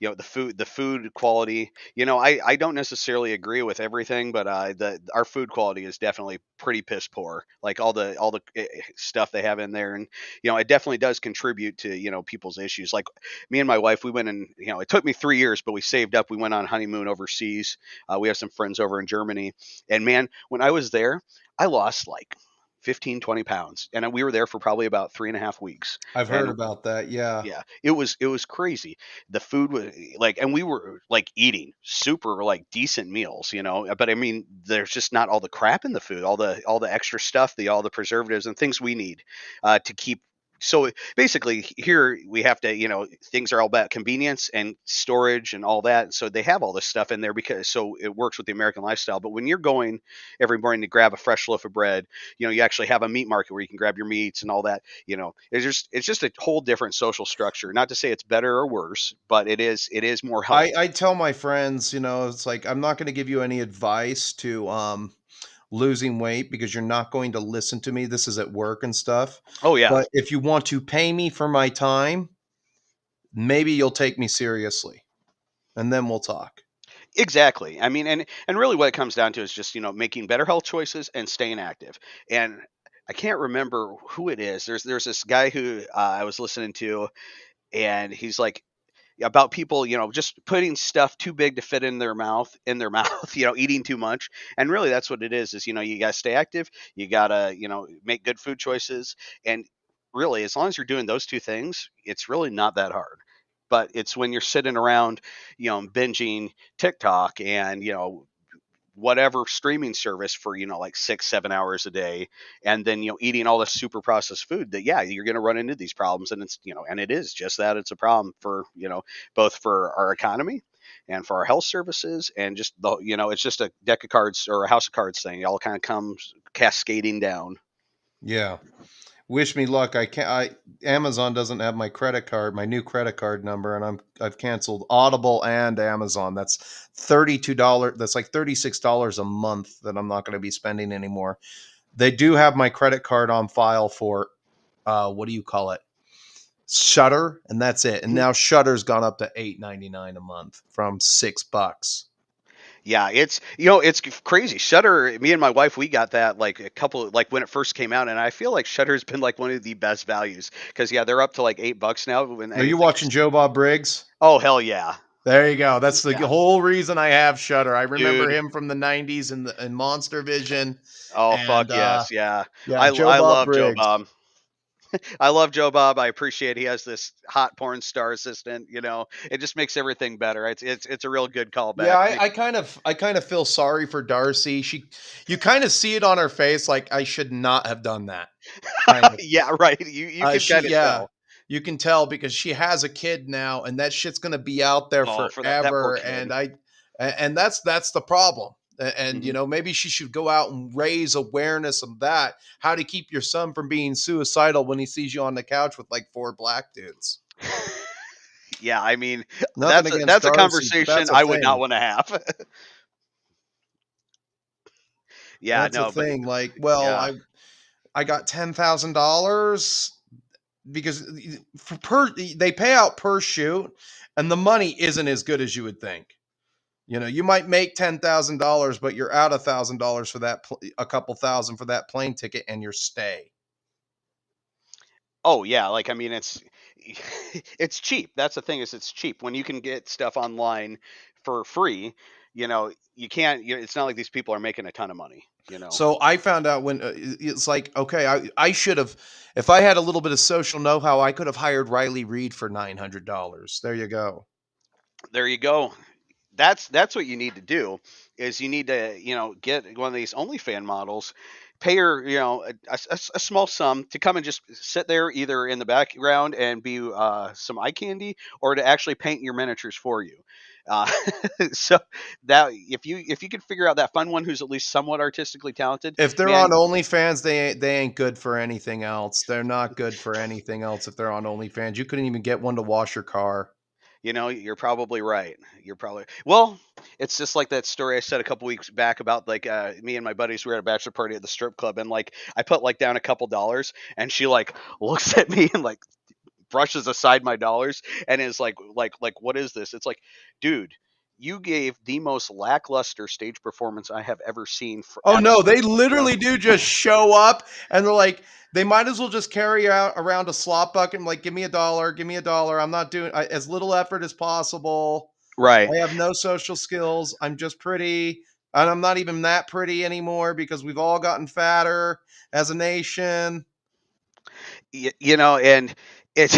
the food quality. I don't necessarily agree with everything, but the our food quality is definitely pretty piss poor, like all the stuff they have in there. And it definitely does contribute to people's issues. Like me and my wife, we went, and it took me 3 years, but we saved up. We went on honeymoon overseas. We have some friends over in Germany, and man, when I was there, I lost like 15, 20 pounds, and we were there for probably about 3.5 weeks. I've heard And about that. Yeah. yeah, it was crazy. The food was like, and we were like eating super like decent meals, but I mean, there's just not all the crap in the food, all the extra stuff, all the preservatives and things we need to keep. So basically, here we have to, things are all about convenience and storage and all that. So they have all this stuff in there because so it works with the American lifestyle. But when you're going every morning to grab a fresh loaf of bread, you actually have a meat market where you can grab your meats and all that. It's just a whole different social structure. Not to say it's better or worse, but it is more healthy. I tell my friends, it's like, I'm not going to give you any advice to losing weight because you're not going to listen to me. This is at work and stuff. Oh yeah, But if you want to pay me for my time, maybe you'll take me seriously, and then we'll talk. exactly. I mean, and really what it comes down to is just making better health choices and staying active. And I can't remember who it is. There's this guy who I was listening to, and he's like about people, just putting stuff too big to fit in their mouth, eating too much. And really that's what it is, you got to stay active, you got to, make good food choices. And really, as long as you're doing those two things, it's really not that hard. But it's when you're sitting around, binging TikTok and, whatever streaming service for like 6 7 hours a day, and then eating all this super processed food, that yeah, you're going to run into these problems. And it's and it is just that, it's a problem for both for our economy and for our health services. And just it's just a deck of cards or a house of cards thing. It all kind of comes cascading down. Yeah. Wish me luck. I can't. Amazon doesn't have my credit card, my new credit card number, and I've canceled Audible and Amazon. That's $32. That's like $36 a month that I'm not going to be spending anymore. They do have my credit card on file for what do you call it? Shutter, and that's it. And now Shutter's gone up to $8.99 a month from $6. Yeah, it's crazy. Shutter, me and my wife, we got that like a couple, like when it first came out, and I feel like Shutter's been like one of the best values because yeah, they're up to like $8 now. When Are you watching Joe Bob Briggs? Oh hell yeah, There you go. That's the yeah, whole reason I have Shutter. I remember dude. him from the '90s and Monster Vision, Oh and fuck yes, yeah. yeah, I Joe I Bob love Joe Briggs. Bob. I love Joe Bob. I appreciate he has this hot porn star assistant. It just makes everything better. It's a real good Yeah, callback. I kind of feel sorry for Darcy. You kind of see it on her face, like I should not have done that. Kind of. Yeah, right. You can kind of Yeah, tell. you can tell because she has a kid now, and that shit's gonna be out there Oh, for that poor forever. kid. And that's the problem. And Hmm. maybe she should go out and raise awareness of that. How to keep your son from being suicidal when he sees you on the couch with like four black dudes. Yeah, I mean, Nothing that's a against that's a Darcy, but conversation that's a I would not thing. want to have. Yeah, That's a no, but thing. Like, well, yeah. I got $10,000 because for they pay out per shoot, and the money isn't as good as you would think. You might make $10,000, but you're out $1,000 for that, a couple thousand for that plane ticket and your stay. Oh yeah, like I mean, it's cheap. That's the thing, is it's cheap when you can get stuff online for free. You can't. It's not like these people are making a ton of money. So I found out when it's like, okay, I should have, if I had a little bit of social know-how, I could have hired Riley Reed for $900. There you go. There you go. That's what you need to do. Is you need to get one of these OnlyFan models, pay her, a small sum to come and just sit there either in the background and be some eye candy, or to actually paint your miniatures for you. Uh, so that if you could figure out that fun one who's at least somewhat artistically talented, If they're on man, OnlyFans, they ain't good for anything else. They're not good for anything else if they're on OnlyFans. You couldn't even get one to wash your car. you're probably right. You're probably well. It's just like that story I said a couple weeks back about like me and my buddies were at a bachelor party at the strip club, and like I put like down a couple dollars, and she like looks at me and like brushes aside my dollars and is like what is this? It's like, dude, you gave the most lackluster stage performance I have ever seen Oh at a no, they strip club. literally do just show up and they're like, they might as well just carry out around a slop bucket and like, give me a dollar, give me a dollar. I'm not doing as little effort as possible. Right. I have no social skills. I'm just pretty, and I'm not even that pretty anymore because we've all gotten fatter as a nation. And it's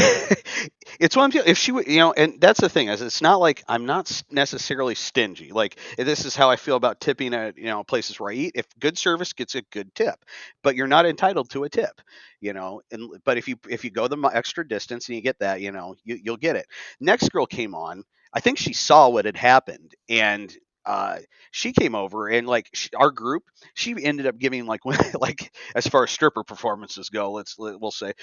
it's one of if she would, and that's the thing is it's not like I'm not necessarily stingy. Like this is how I feel about tipping at places where I eat. If good service gets a good tip, but you're not entitled to a tip, and but if you go the extra distance and you get that, you'll get it. Next girl came on. I think she saw what had happened, and uh she came over and like our group, she ended up giving like like as far as stripper performances go, we'll say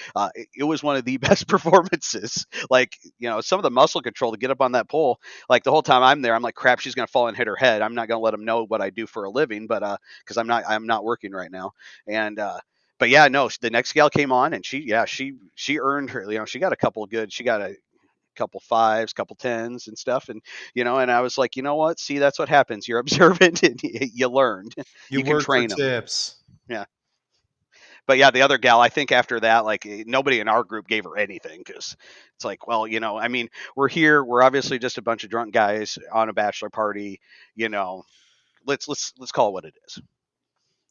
it was one of the best performances. Like some of the muscle control to get up on that pole. Like the whole time I'm there, I'm like, crap, she's gonna fall and hit her head. I'm not gonna let them know what I do for a living, but because I'm not working right now. And but yeah, no, the next gal came on and she earned her. She got a couple good. She got a couple fives, couple tens and stuff. And, and I was like, you know what? See, that's what happens. You're observant and you learned. You You can work for train them. tips. Yeah. But yeah, the other gal, I think after that, like nobody in our group gave her anything because it's like, well, I mean, we're here. We're obviously just a bunch of drunk guys on a bachelor party. You know, let's call it what it is.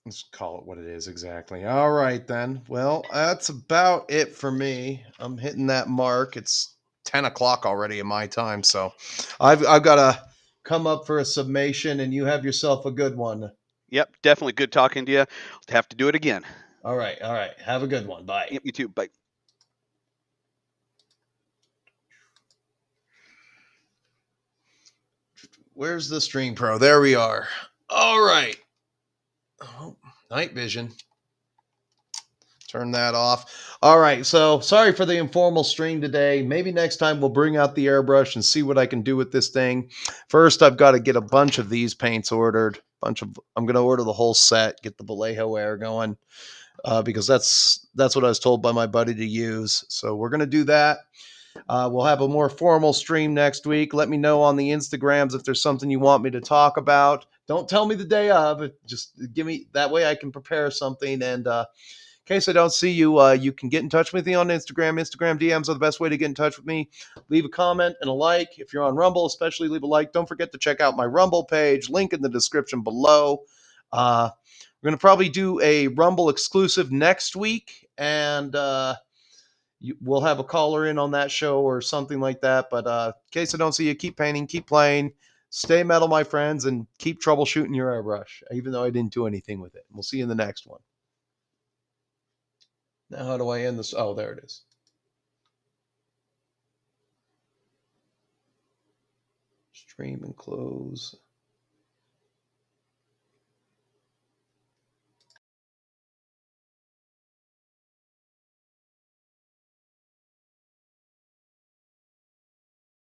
Let's call it what it is exactly. All right then. Well, that's about it for me. I'm hitting that mark. It's 10 o'clock already in my time, so I've got to come up for a summation, and you have yourself a good one. Yep, definitely good talking to you. Have to do it again. All right. All right. Have a good one. Bye. Yep, you too. Bye. Where's the Stream Pro? There we are. All right. Oh, night vision. Turn that off. All right. So sorry for the informal stream today. Maybe next time we'll bring out the airbrush and see what I can do with this thing. First, I've got to get a bunch of these paints ordered. I'm going to order the whole set, get the Vallejo air going, because that's what I was told by my buddy to use. So we're going to do that. We'll have a more formal stream next week. Let me know on the Instagrams if there's something you want me to talk about. Don't tell me the day of. Just give me that way I can prepare something. And in case I don't see you, you can get in touch with me on Instagram. Instagram DMs are the best way to get in touch with me. Leave a comment and a like. If you're on Rumble, especially leave a like. Don't forget to check out my Rumble page. Link in the description below. We're going to probably do a Rumble exclusive next week. And we'll have a caller in on that show or something like that. But in case I don't see you, keep painting, keep playing, stay metal, my friends, and keep troubleshooting your airbrush, even though I didn't do anything with it. We'll see you in the next one. Now, how do I end this? Oh, there it is. Stream and close.